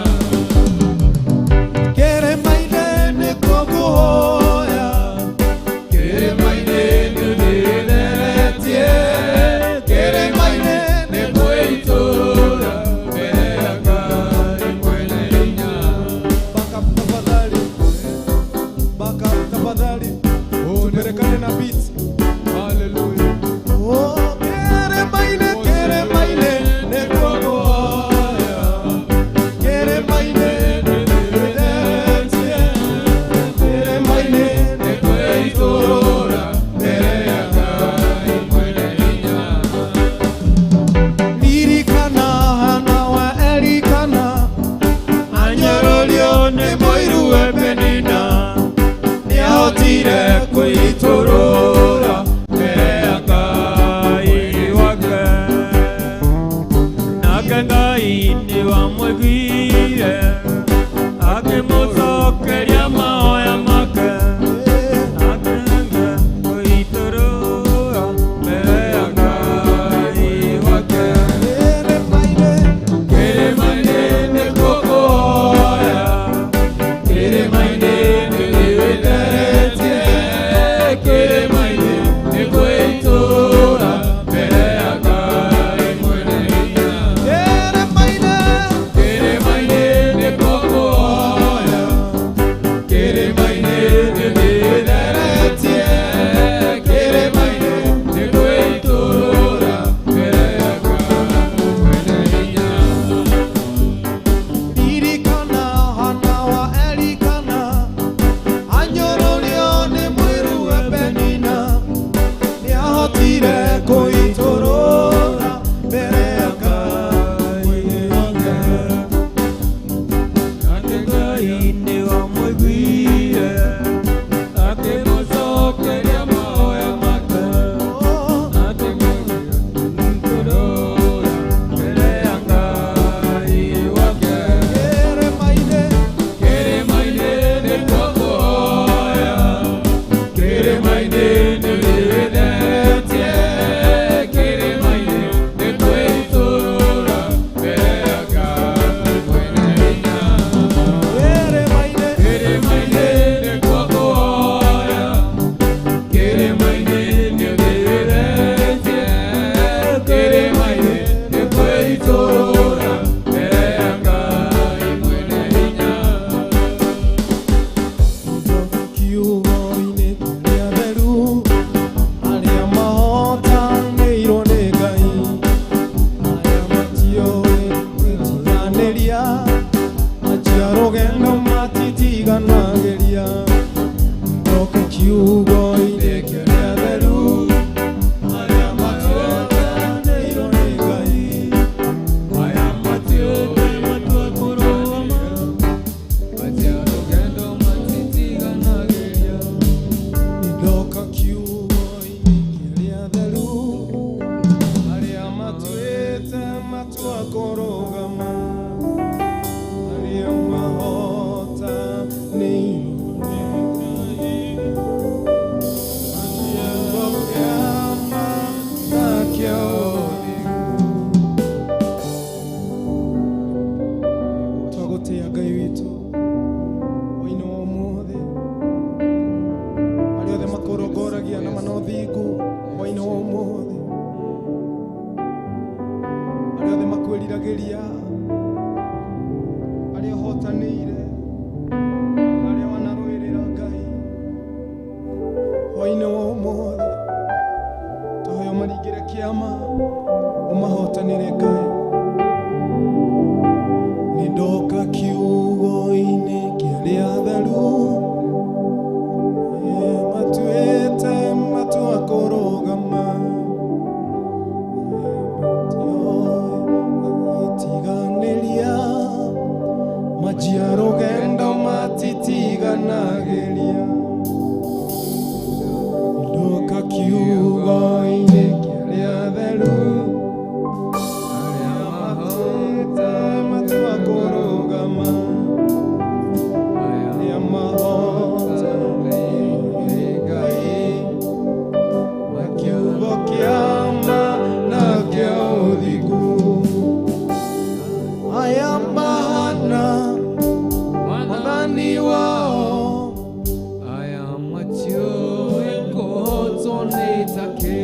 Kĩrĩma-inĩ nĩkuo kuoya Kĩrĩma-inĩ nĩũthimĩtheretie, kĩrĩma-inĩ nĩkuo itũũra mbere ya Ngai mwene hinya. Baka tafadhali tupelekane na beat. Hallelujah. Oh, kĩrĩma-inĩ nĩkuo kuoya kĩrĩma-inĩ nĩũtheretie kĩrĩma-inĩ Nĩkuo itũũra mbere ya Ngai mwene hinya. ririkana Hana wa Elikana Anyũrũrio nĩ mũiru we Penina, nĩahotire kwĩitũrũra mbere ya Ngai wake. Nake Ngai nĩwamũiguire, akĩmũcokeria mahoya make. Akĩrega kwĩitũrũra mbere ya Ngai wake. Kĩrĩma-inĩ nĩkuo kuoya, kĩrĩma-inĩ nĩũthimĩtheretie, kĩrĩma-inĩ nĩkuo itũũra mbere ya Ngai mwene hinya. Kĩrĩma-inĩ nĩkuo kuoya, matitiganagĩria ndoka kiugo-inĩ kĩrĩa theru arĩa matuĩkanĩirwo nĩ Ngai aya matiũĩ matua kũrũgama matia rũgendo matitiganagĩria ndoka kiugo-inĩ kĩrĩa theru arĩa matuĩte matua kũrũgama arĩa twagũtĩa Ngai witũ hwaĩ-inĩ wa ũmũthĩ arĩa othe makũrongoragia na manothingu hwaĩ-inĩ wa ũmũthĩ arĩa othe makwĩriragĩria arĩa ũhotanĩire arĩa wanarũĩrĩra Ngai hwaĩ-inĩ wa ũmũthĩ tũhoya ũmaringĩre kĩama ũmahotanĩre Ngai nĩ ndoka kiugo-inĩ kĩrĩa theru matuĩte matua kũrũgama matitiganĩria majia rũgendo matitiganagĩria ndoka kiugo-inĩ kĩrĩa theru arĩa mahota matua kũrũgama arĩa mahota nĩ Ngai na kiugo kĩa ma na kĩa ũthingu aya mahana mwathani wao aya matiũĩ kũhotwo nĩ take.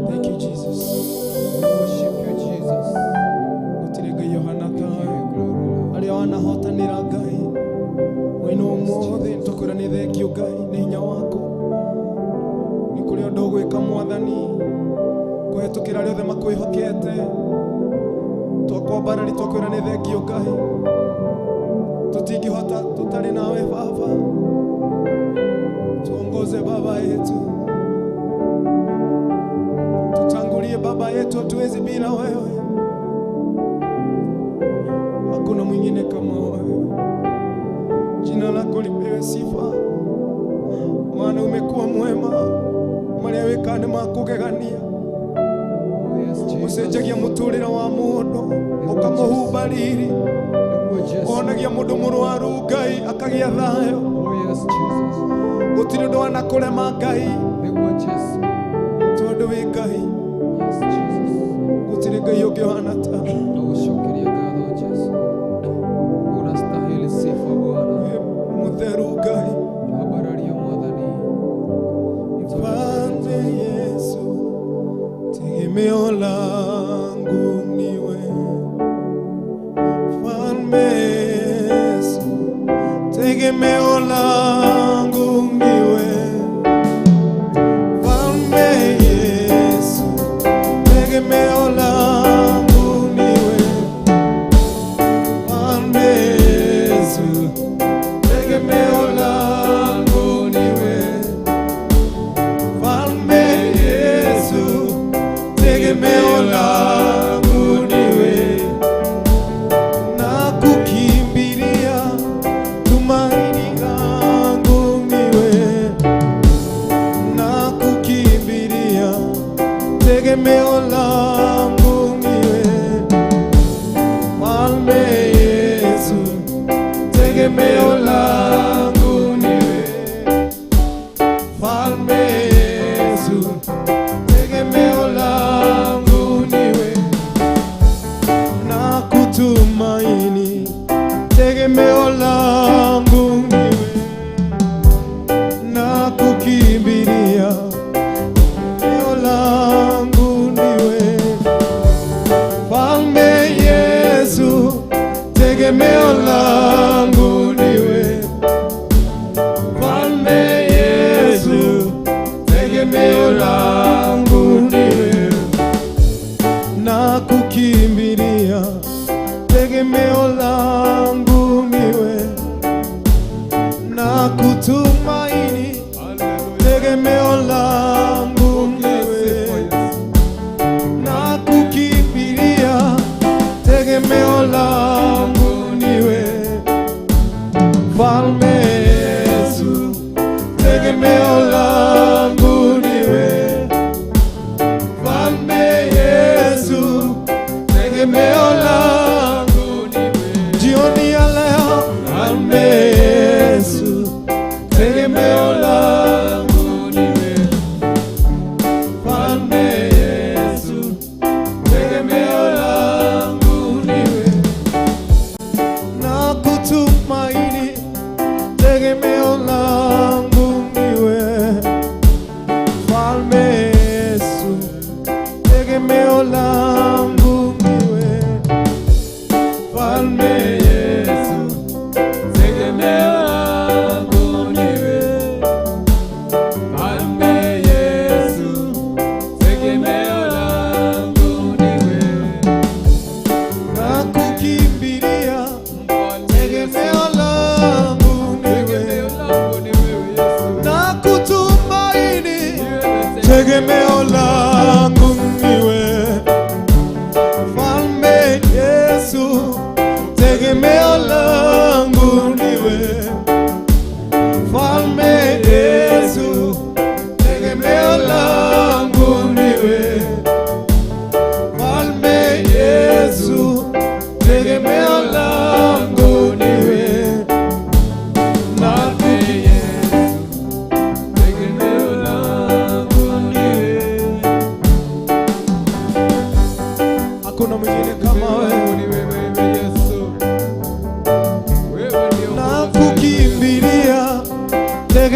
Thank you, Jesus. Worship you, Jesus. Gũtirĩ Ngai ũhana tawe arĩa wanahotanĩra Ngai hwaĩ-inĩ wa ũmũthĩ nĩtũkwĩra nĩ thengio Ngai nĩ hinya waku nĩ kũrĩ ũndũ ũgwĩka Mwathani kũhetũkĩra arĩa othe makwĩhokete twakwambara nĩtwakwĩra nĩ thengio Ngai tũtingĩhota tũtarĩ nawe Baba tuongoze Baba yetu tutangulie Baba yetu hatuwezi bila wewe hakuna mwingine kama wewe jina lako lipewe sifa maana umekuwa mwema marĩa wĩka nĩ makũgegania ũcenjagia mũtũrĩre wa mũndũ ũkamũhumba riri wonagia mũndũ mũrwaru Ngai akagĩa thayũ gũtirĩ ũndũ wanakũrema Ngai tondũ wĩ Ngai gũtirĩ Ngai ũngĩ ũhana tawe mũtheru Ngai Mfalme Yesu tegemeo langu niwe Mfalme Yesu tegemeo langu niwe Mfalme Yesu tegemeo langu niwe Mfalme Yesu tegemeo langu niwe Mfalme Yesu tegemeo langu niwe na kukimbilia tumaini langu niwe na kukimbilia tegemeo langu niwe Mfalme Yesu tegemeo langu niwe Mfalme Yesu tegemeo langu niwe na kutumaini tegemeo langu niwe na kukimbilia tegemeo langu niwe Mfalme Yesu tegemeo langu niwe Mfalme Yesu tegemeo langu niwe na kukimbilia tegemeo langu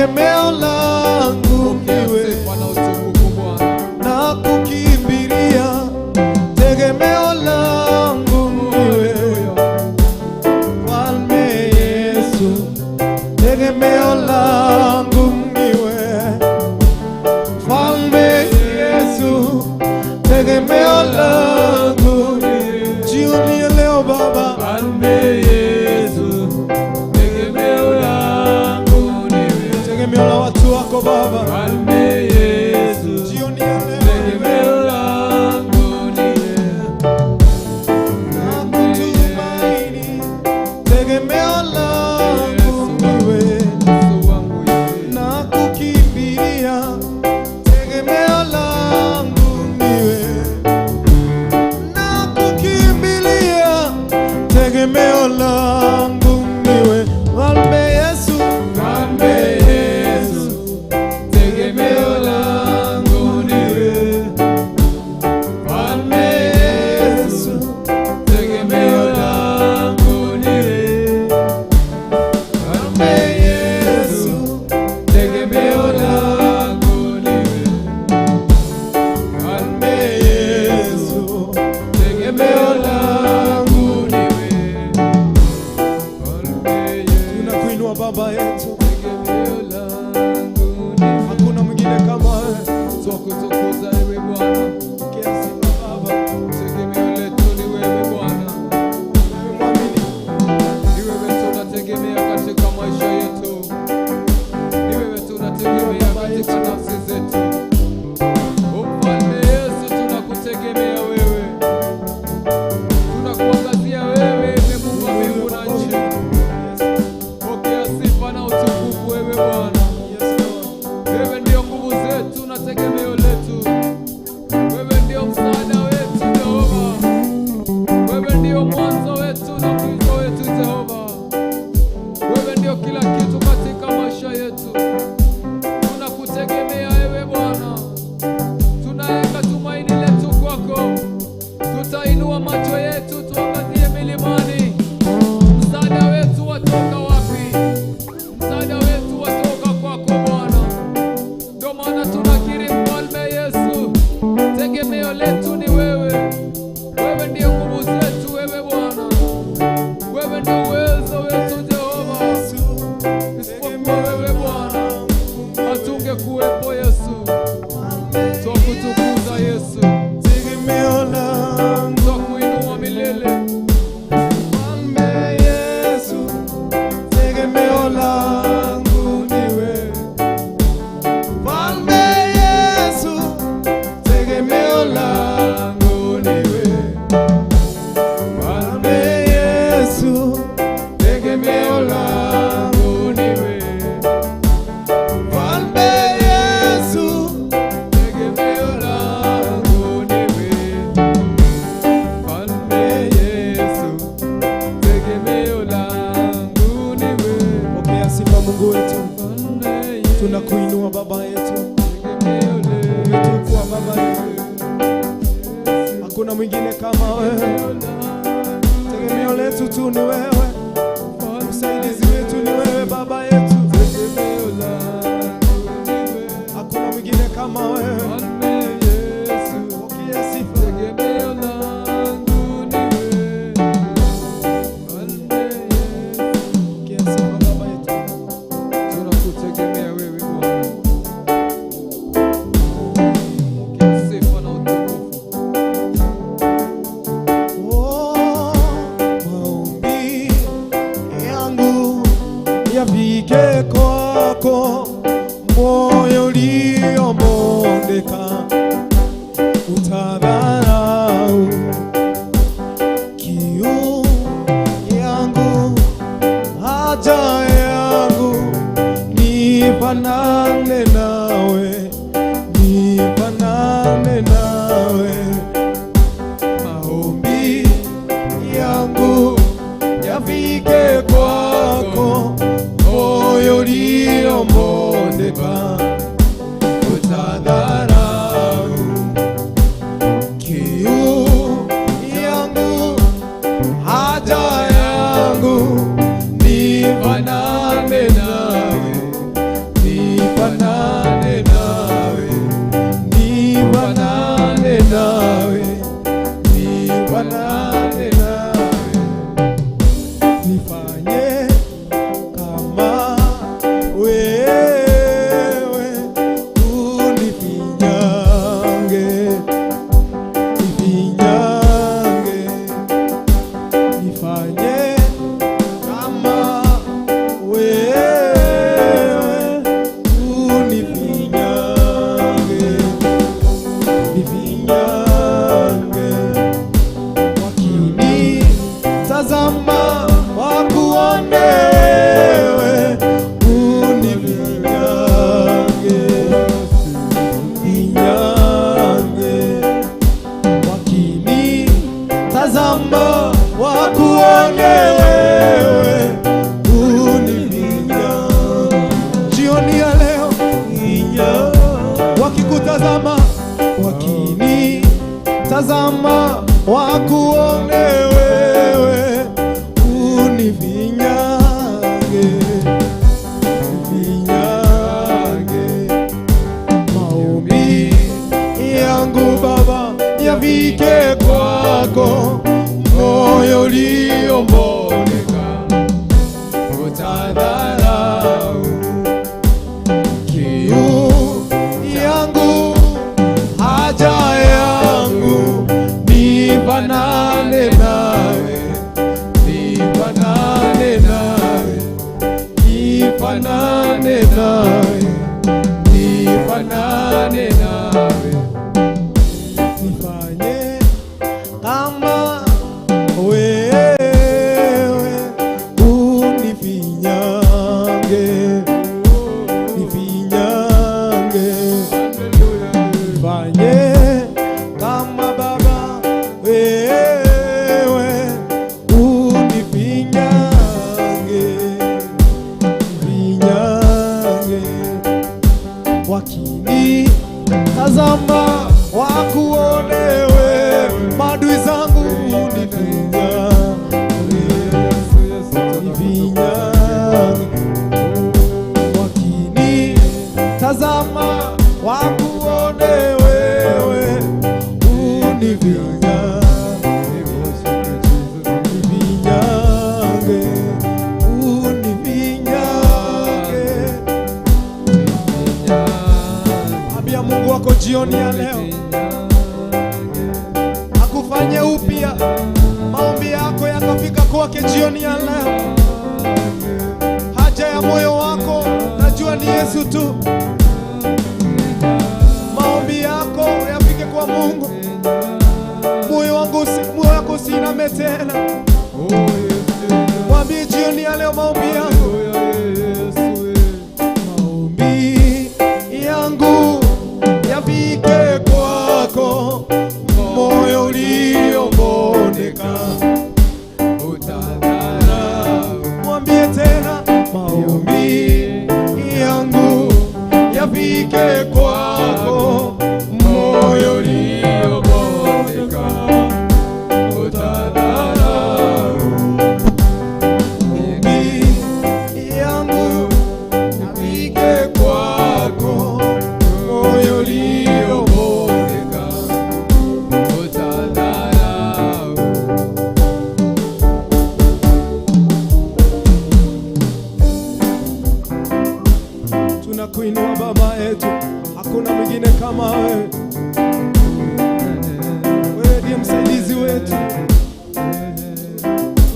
tegemeo langu niwe Sifa na utukufu Bwana. na kukimbilia, tegemeo langu niwe Mfalme Yesu, tegemeo langu niwe Mfalme Yesu, tegemeo langu niwe. Jioni ya leo Baba, Mfalme Yesu, tegemeo langu niwe. tegemeo la watu wako Baba, Mfalme Yesu, jioni ya leo tegemeo langu niwe. na kutumaini, tegemeo langu niwe Yesu wangu yeye. na kukimbilia, tegemeo langu niwe na kukimbilia, tegemeo langu niwe Mfalme Yesu, Mfalme Yesu, tegemeo langu niwe. Mfalme Yesu, tegemeo langu niwe. Mfalme Yesu, tegemeo langu niwe. Mfalme Yesu, tegemeo langu niwe. Mfalme Yesu, tunakuinua Baba yetu, tegemeo langu niwe. hakuna mwingine kama wewe. Twakutukuza ewe Bwana. Pokea sifa Baba, Tegemeo letu ni wewe Bwana. wewe mwaminifu. Ni wewe tunategemea katika maisha yetu. Ni wewe tunategemea katika nafsi zetu. Mfalme Yesu, tunakutegemea wewe. Tunakuangazia wewe, Muumba mbingu na nchi. Pokea sifa na utukufu wewe Bwana. Wewe ndio nguvu zetu na tegemeo letu. Wewe ndio msaada wetu Jehova. Wewe ndio mwanzo wetu na mwisho wetu Jehova. Wewe ndio kila kitu katika maisha yetu. Tunakutegemea wewe Bwana. Tunaweka tumaini letu kwako. Tutainua macho yetu tuangazie milimani. Msaada wetu watoka wapi? Msaada wetu watoka kwako Bwana. Ndio maana tunakiri Mfalme Yesu, tegemeo letu ni wewe. Wewe ndio nguvu zetu wewe Bwana. Wewe ndio uwezo wetu Jehova. Isipokuwa wewe Bwana, hatungekuwepo Yesu. Twakutukuza Yesu, Tegemeo langu twakuinua milele. Mfalme Yesu, tegemeo langu niwe Mfalme Yesu, tegemeo langu niwe Mfalme Yesu, tegemeo langu niwe Mfalme Yesu, Tegemeo langu ni wewe. Mfalme Yesu, tegemeo langu ni wewe. pokea sifa Mungu wetu, Mfalme Yesu, tunakuinua Baba yetu, tegemeo letu. umetukua Baba yetu, hakuna mwingine kama wewe. Tegemeo letu tu ni wewe, msaidizi wetu ni wewe Baba yetu, Tegemeo langu ni wewe. hakuna mwingine kama wewe. Mfalme Yesu, Pokea sifa, tegemeo langu ni wewe. Mfalme Yesu, pokea sifa Baba yetu, tunakutegemea wewe Bwana. Pokea sifa na utukufu. oh, maombi yangu yafike kwako, moyo uliobondeka utadharau kiu yangu, haja yangu, nifanane nawe, nifanane nawe. Maombi yangu yafike kwako, moyo uliobondeka utadharau kiu yangu, haja yangu, nifanane nawe, utadharau. Kiu yangu, haja yangu, nifanane nawe, nifanane nawe, nifanane nawe, nifanane nawe. Nifanye kama wewe, unifinyange, nifinyange. Nifanye kama Baba wewe, unifinyange, nifinyange. Wakini tazama wakuone wewe, maadui zangu nifinyange. Wakini tazama wakuone wewe, unifinyange, nifinyange, unifinyange. Ambia Mungu wako jioni ya leo akufanye upya, maombi yako yakafika kwake jioni ya leo. Haja ya moyo wako najua ni Yesu tu. Maombi yako yafike kwa Mungu. Moyo wako usiiname tena. Mwambie jioni ya leo maombi yangu, maombi yangu yafike kwako, moyo uliobondeka utadharau. Mwambie tena, maombi yangu yafike kwako, moyo uliobondeka utadharau. Maombi yangu yafike kwako, moyo uliobondeka utadharau. Tunakuinua Baba yetu, hakuna mwingine kama wewe. Wewe ndiye msaidizi wetu.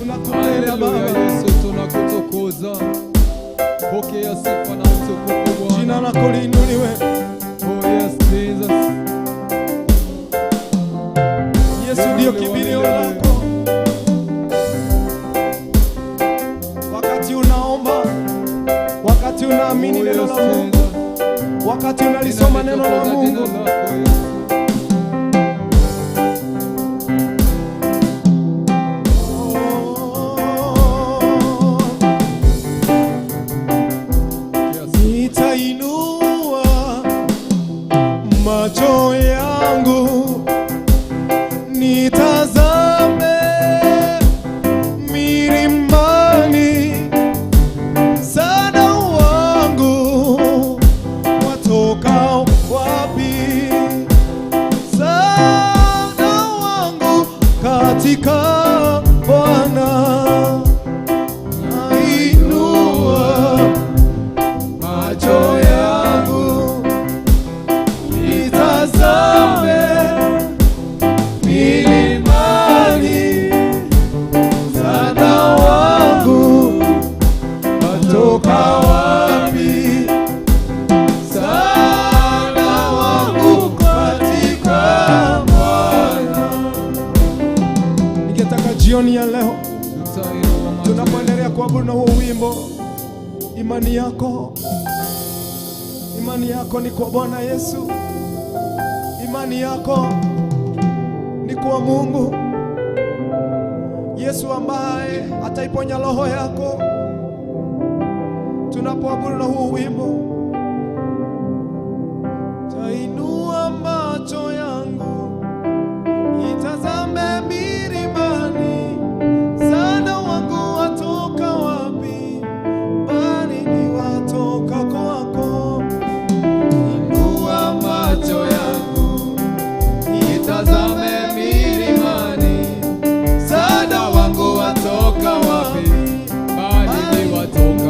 Tunakupenda Baba. Yesu, tunakutukuza. Pokea sifa na utukufu Bwana. Jina lako liinuliwe. Oh yes, Jesus. Yesu ndiyo kimbilio lako. Wakati unaomba, wakati unaamini neno la Mungu, wakati unalisoma neno la Mungu, nitainua macho yangu nitazame milimani, msaada wangu watoka wapi? Msaada wangu katika Bwana. Nainua macho yangu nitazame milimani, msaada wangu watoka wapi? Msaada wangu katika Bwana. Ningetaka jioni ya leo tunapoendelea kuabudu na huo wimbo, imani yako ni kwa Bwana Yesu. Imani yako ni kwa Mungu Yesu ambaye ataiponya roho yako. Tunapoabudu na huu wimbo, tainua macho yangu itazame milimani, msaada wangu watoka wapi? Bali ni watoka kwako. Inua macho yangu itazame milimani, msaada wangu watoka wapi? Bali ni watoka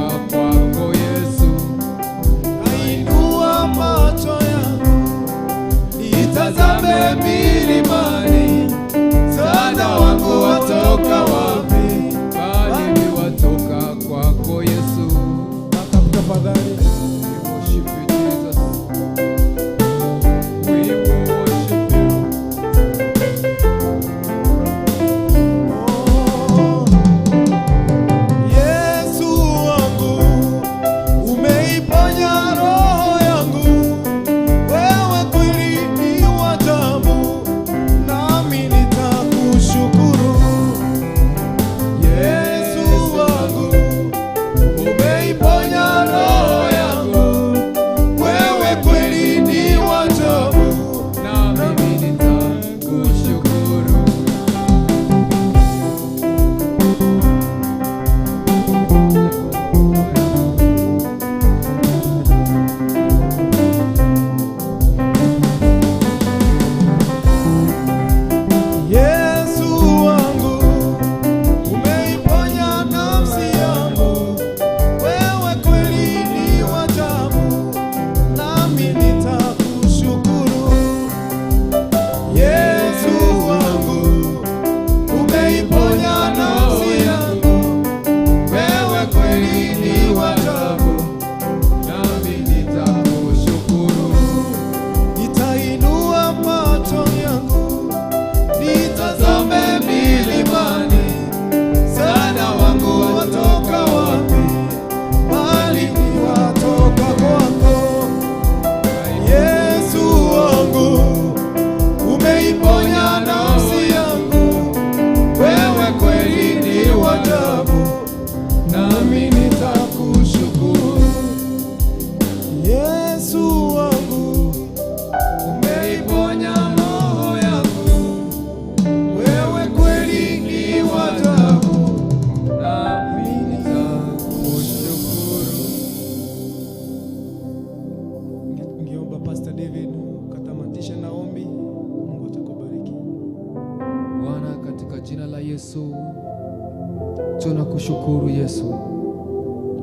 Tunakushukuru Yesu,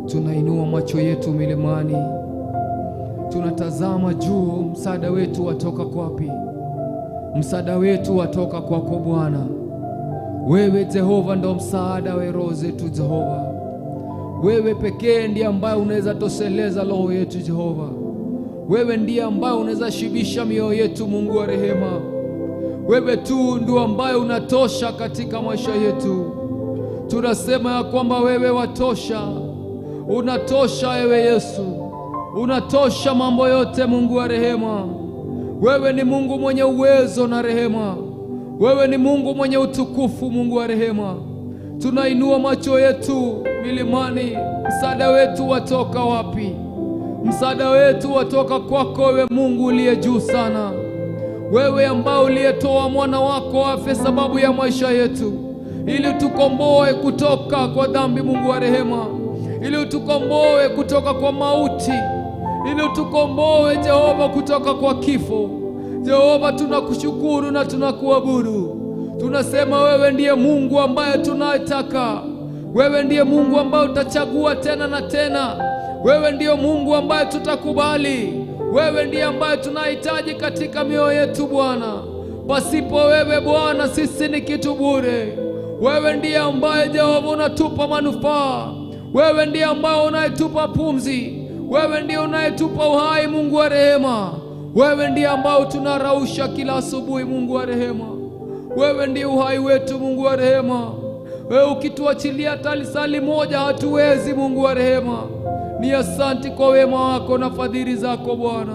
tunainua macho yetu milimani, tunatazama juu. Msaada wetu watoka kwapi? Msaada wetu watoka kwako Bwana. Wewe Jehova ndo msaada wa roho zetu Jehova. Wewe pekee ndiye ambaye unaweza tosheleza roho yetu Jehova. Wewe ndiye ambaye unaweza shibisha mioyo yetu, Mungu wa rehema. Wewe tu ndio ambaye unatosha katika maisha yetu. Tunasema ya kwamba wewe watosha, unatosha wewe Yesu, unatosha mambo yote, Mungu wa rehema. Wewe ni Mungu mwenye uwezo na rehema. Wewe ni Mungu mwenye utukufu, Mungu wa rehema. Tunainua macho yetu milimani. Msaada wetu watoka wapi? Msaada wetu watoka kwako wewe, Mungu uliye juu sana. Wewe ambao uliyetoa mwana wako afe sababu ya maisha yetu, ili utukomboe kutoka kwa dhambi, Mungu wa rehema, ili utukomboe kutoka kwa mauti, ili utukomboe Jehova kutoka kwa kifo. Jehova, tunakushukuru na tunakuabudu. Tunasema wewe ndiye Mungu ambaye tunayetaka. Wewe ndiye Mungu ambaye utachagua tena na tena. Wewe ndiye Mungu ambaye tutakubali. Wewe ndiye ambaye tunahitaji katika mioyo yetu Bwana. Pasipo wewe Bwana sisi ni kitu bure. Wewe ndiye ambaye Jehova unatupa manufaa. Wewe ndiye ambaye unayetupa pumzi. Wewe ndiye unayetupa uhai, Mungu wa rehema. Wewe ndiye ambao tunarausha kila asubuhi, Mungu wa rehema. Wewe ndiye uhai wetu, Mungu wa rehema. Wewe ukituachilia hata lisali moja hatuwezi, Mungu wa rehema. Ni asanti kwa wema wako na fadhili zako Bwana.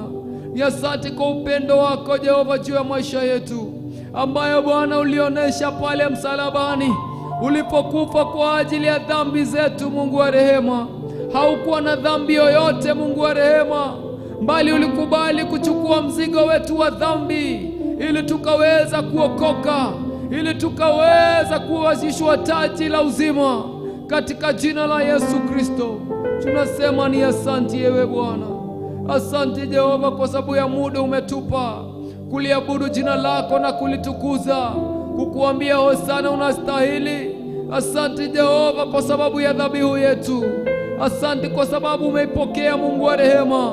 Ni asanti kwa upendo wako Jehova juu ya maisha yetu, ambayo Bwana ulionesha pale msalabani ulipokufa kwa ajili ya dhambi zetu, Mungu wa rehema. Haukuwa na dhambi yoyote, Mungu wa rehema, bali ulikubali kuchukua mzigo wetu wa dhambi ili tukaweza kuokoka, ili tukaweza kuwazishwa taji la uzima katika jina la Yesu Kristo. Tunasema ni asanti ewe Bwana. Asante Jehova kwa sababu ya muda umetupa kuliabudu jina lako na kulitukuza, kukuambia hosana, unastahili. Asante Jehova kwa sababu ya dhabihu yetu. Asante kwa sababu umeipokea, Mungu wa rehema.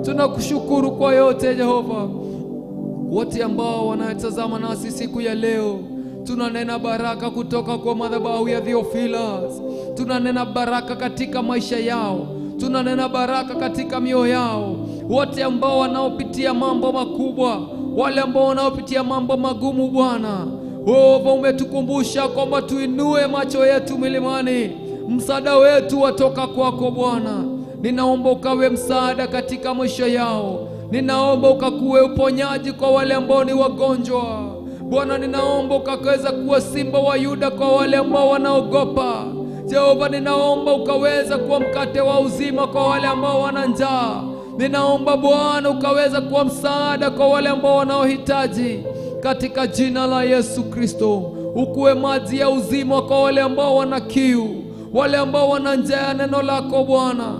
Tunakushukuru kwa yote Jehova. Wote ambao wanatazama nasi siku ya leo, tunanena baraka kutoka kwa madhabahu ya Theophilus. Tunanena baraka katika maisha yao, tunanena baraka katika mioyo yao. Wote ambao wanaopitia mambo makubwa, wale ambao wanaopitia mambo magumu Bwana, wewe umetukumbusha kwamba tuinue macho yetu milimani. Msaada wetu watoka kwako Bwana. Ninaomba ukawe msaada katika maisha yao. Ninaomba ukakuwe uponyaji kwa wale ambao ni wagonjwa Bwana. Ninaomba ukaweza kuwa simba wa Yuda kwa wale ambao wanaogopa Jehova. Ninaomba ukaweza kuwa mkate wa uzima kwa wale ambao wana njaa. Ninaomba Bwana ukaweza kuwa msaada kwa wale ambao wanaohitaji katika jina la Yesu Kristo. Ukuwe maji ya uzima kwa wale ambao wana kiu, wale ambao wana njaa ya neno lako Bwana.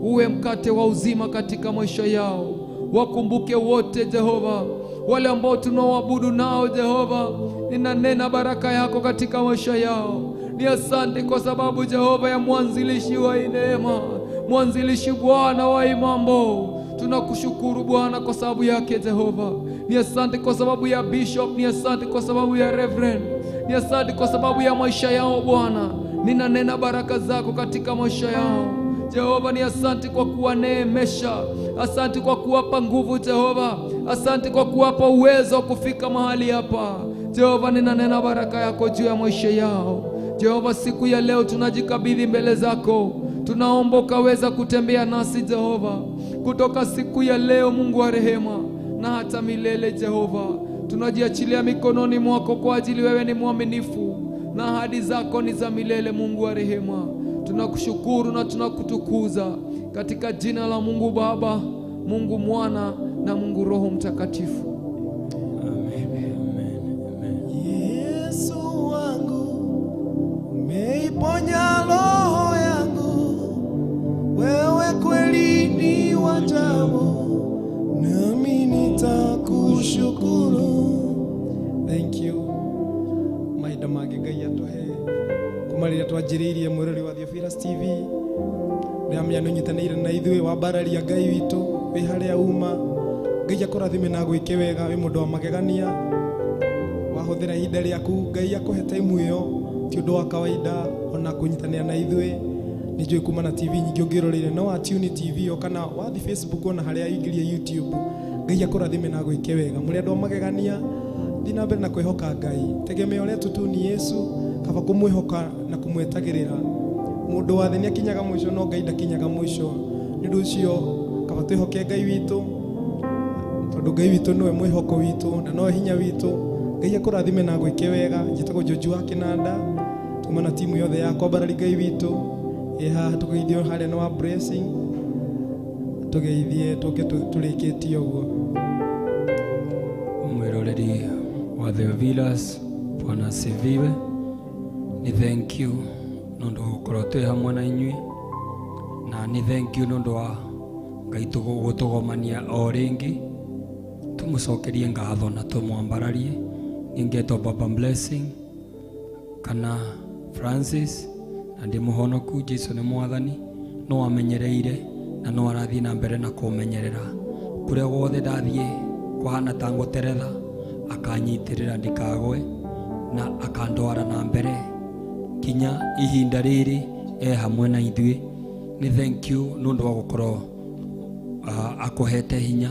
Uwe mkate wa uzima katika maisha yao. Wakumbuke wote Jehova, wale ambao tunaoabudu nao Jehova. Ninanena baraka yako katika maisha yao. Ni asante kwa sababu Jehova ya mwanzilishi wa neema, mwanzilishi Bwana wa mambo. Tunakushukuru Bwana kwa sababu yake Jehova. Ni asante kwa sababu ya bishop, ni asante kwa sababu ya reverend, ni asante kwa sababu ya maisha yao Bwana. Ninanena baraka zako katika maisha yao Jehova. Ni asante kwa kuwaneemesha, asante kwa kuwapa nguvu Jehova, asante kwa kuwapa uwezo wa kufika mahali hapa Jehova. Ninanena baraka yako juu ya maisha yao Jehova. Siku ya leo tunajikabidhi mbele zako. Tunaomba ukaweza kutembea nasi Jehova, kutoka siku ya leo Mungu wa rehema na hata milele Jehova. Tunajiachilia mikononi mwako kwa ajili wewe ni mwaminifu na ahadi zako ni za milele Mungu wa rehema. Tunakushukuru na tunakutukuza katika jina la Mungu Baba, Mungu Mwana na Mungu Roho Mtakatifu. Yesu wangu umeiponya roho yangu, wewe kweli ni wa ajabu, nami nitakushukuru. Thank you. Maida mage Ngai atuhe kumarira twanjiriirie mwirori wa Ndiamenya nĩ ũnyitanĩire na ithuĩ wambararia Ngai witũ wĩ harĩa uma. Ngai akũrathime na gwĩke wega wĩ mũndũ wa magegania. Wahũthĩra ihinda rĩaku Ngai akũhe time ĩyo ti ũndũ wa kawaida ona kũnyitanĩra na ithuĩ. Nĩ njũĩ kuma na TV nyingĩ ũngĩroreire no wa Tune TV o kana wathi Facebook ona harĩa ingĩria YouTube. Ngai akũrathime na gwĩke wega mũrĩ andũ a magegania. Thiĩ na mbere na kwĩhoka Ngai. Tegemea ũrĩa tũtuni Yesu kaba kũmwĩhoka na kũmwetagĩrĩra. Mũndũ wa thĩ nĩ akinyaga mũico no Ngai ndakinyaga mũico. Nĩ ũndũ ũcio kaba twĩhoke Ngai witũ tondũ Ngai witũ nĩwe mwĩhoko witũ na nowe hinya witũ. Ngai akũrathime na gwĩke wega. Njĩtagwo Joju wa Kĩnanda tuma na timu yothe ya kwambarari Ngai witũ haha tũgeithio harĩa no wa blessing tũgeithie tũrĩkĩtie ũguo. Mwĩroreri wa Theophilus, Bwana asifiwe. Ni thank you nũndũ wa gũkorwo twĩ hamwe na inyuĩ, na ni thank you nũndũ wa Ngai gũtũgomania o rĩngĩ. Tũmũcokerie ngatho na tũmwambararie. Nĩngetwo Baba Blessing kana Francis na ndĩ mũhonoku. Jesu nĩ mwathani, no amenyereire na no arathiĩ na mbere na kũmenyerera. Kũrĩa guothe ndathiĩ kũhana ta ngũteretha akanyitĩrĩra ndikagwe na akandwara na mbere kinya ihinda rĩrĩ hamwe na ithuĩ. Nĩ thank you nũndũ wa gũkorwo akũhete hinya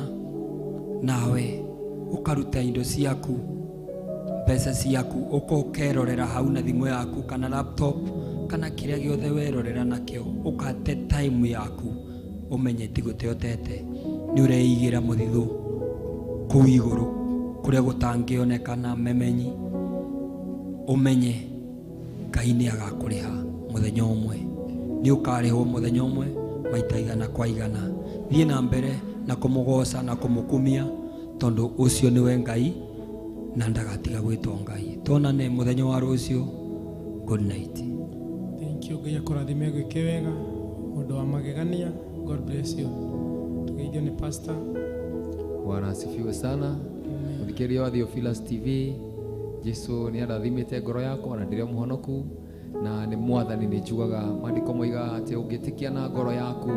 nawe ũkaruta indo ciaku mbeca ciaku ũkerorera hau na thimũ yaku kana laptop kana kĩrĩa gĩothe werorera nakĩo ũkate time yaku ũmenye ti gũteotete nĩ ũreigĩra mũthithũ kũu igũrũ kũrĩa gũtangĩonekana memenyi. Ũmenye Ngai nĩ agakũrĩha mũthenya ũmwe, nĩ ũkarĩhwo mũthenya ũmwe maita igana kwa igana. Thiĩ na mbere na kũmũgoca na kũmũkumia tondũ ũcio nĩwe Ngai na ndagatiga gwĩtwo Ngai. Tuonane mũthenya wa rũciũ. Good night. Thank you. Ngai akũrathime gwĩke wega mũndũ wa magegania. God bless you. Tugeithio nĩ pastor. Bwana asifiwe sana. Mũthikĩria wa Theophilus TV, Jesu nĩ arathimĩte ngoro yakwa na ndĩrĩ mũhonoku na nĩ mwathani. Nĩ njugaga maandĩko moiga atĩ ũngĩtĩkia na ngoro yaku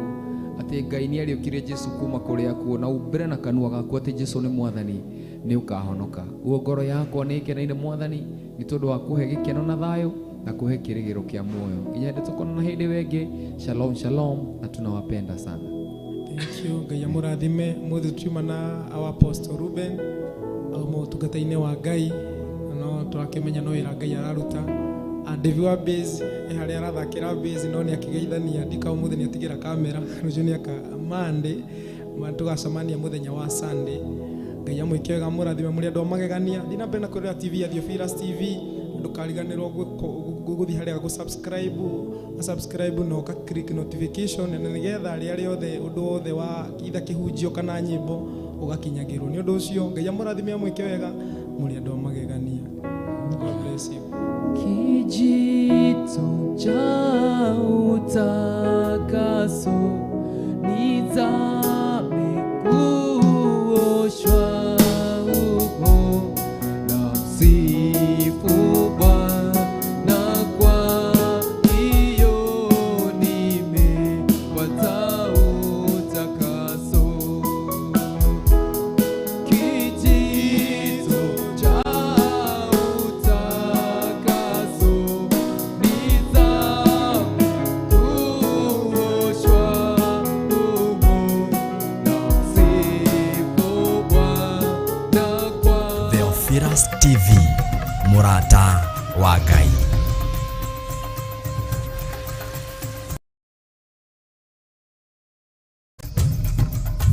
atĩ Ngai nĩ ariũkirie Jesu kuma kũrĩa akuũ na umbĩre na kanua gaku atĩ Jesu nĩ mwathani nĩ ũkahonoka. Uo ngoro yakwa nĩ ĩkeneire mwathani nĩ tondũ wa kũhe gĩkeno na thayũ na kũhe kĩrĩgĩro kĩa muoyo. Nginya hĩndĩ tũkonana hĩndĩ wengĩ. Shalom shalom na tunawapenda sana. Thank you. Ngai amũrathime. Mũthĩ tuma na our Apostle Ruben au mũtungata-inĩ wa Ngai no tũrakĩmenya no wĩra Ngai araruta. Devi wa base harĩa arathakĩra base no nĩ akĩgeithania ndika ũmũthĩ nĩ atigĩra kamera rũciũ nĩ aka Monday tũgacemania mũthenya wa Sunday. Ngai amwĩke wega mũrathime mũrĩ andũ magegania. Thiĩ na mbere na kũrora TV ya Theophilus TV. Ndũkariganĩrwo gũthiĩ harĩa subscribe no ka click notification na nĩgetha rĩrĩa rĩothe ũndũ wothe wa itha kĩhunjio kana nyĩmbo ũgakinyagĩrwo. Nĩ ũndũ ũcio Ngai amũrathime amwĩke wega mũrĩ andũ magegania. God bless you. Kijito cha utakaso nizame kuoshwa huko na msifu Bwana kwa hiyo nimepata utakaso. Kijito cha utakaso nizame kuoshwa humo na msifu Bwana kwa Theophilus TV, mũrata wa Ngai.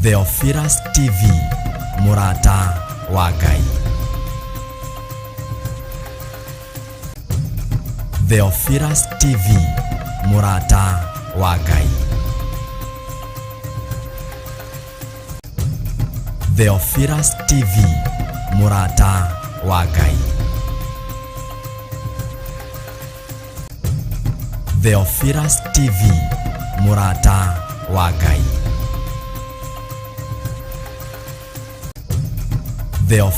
Theophilus TV, mũrata wa Ngai. Theophilus TV, mũrata wa Ngai. Theophilus TV, mũrata wa Ngai. Theophilus TV, mũrata wa Ngai. Theophilus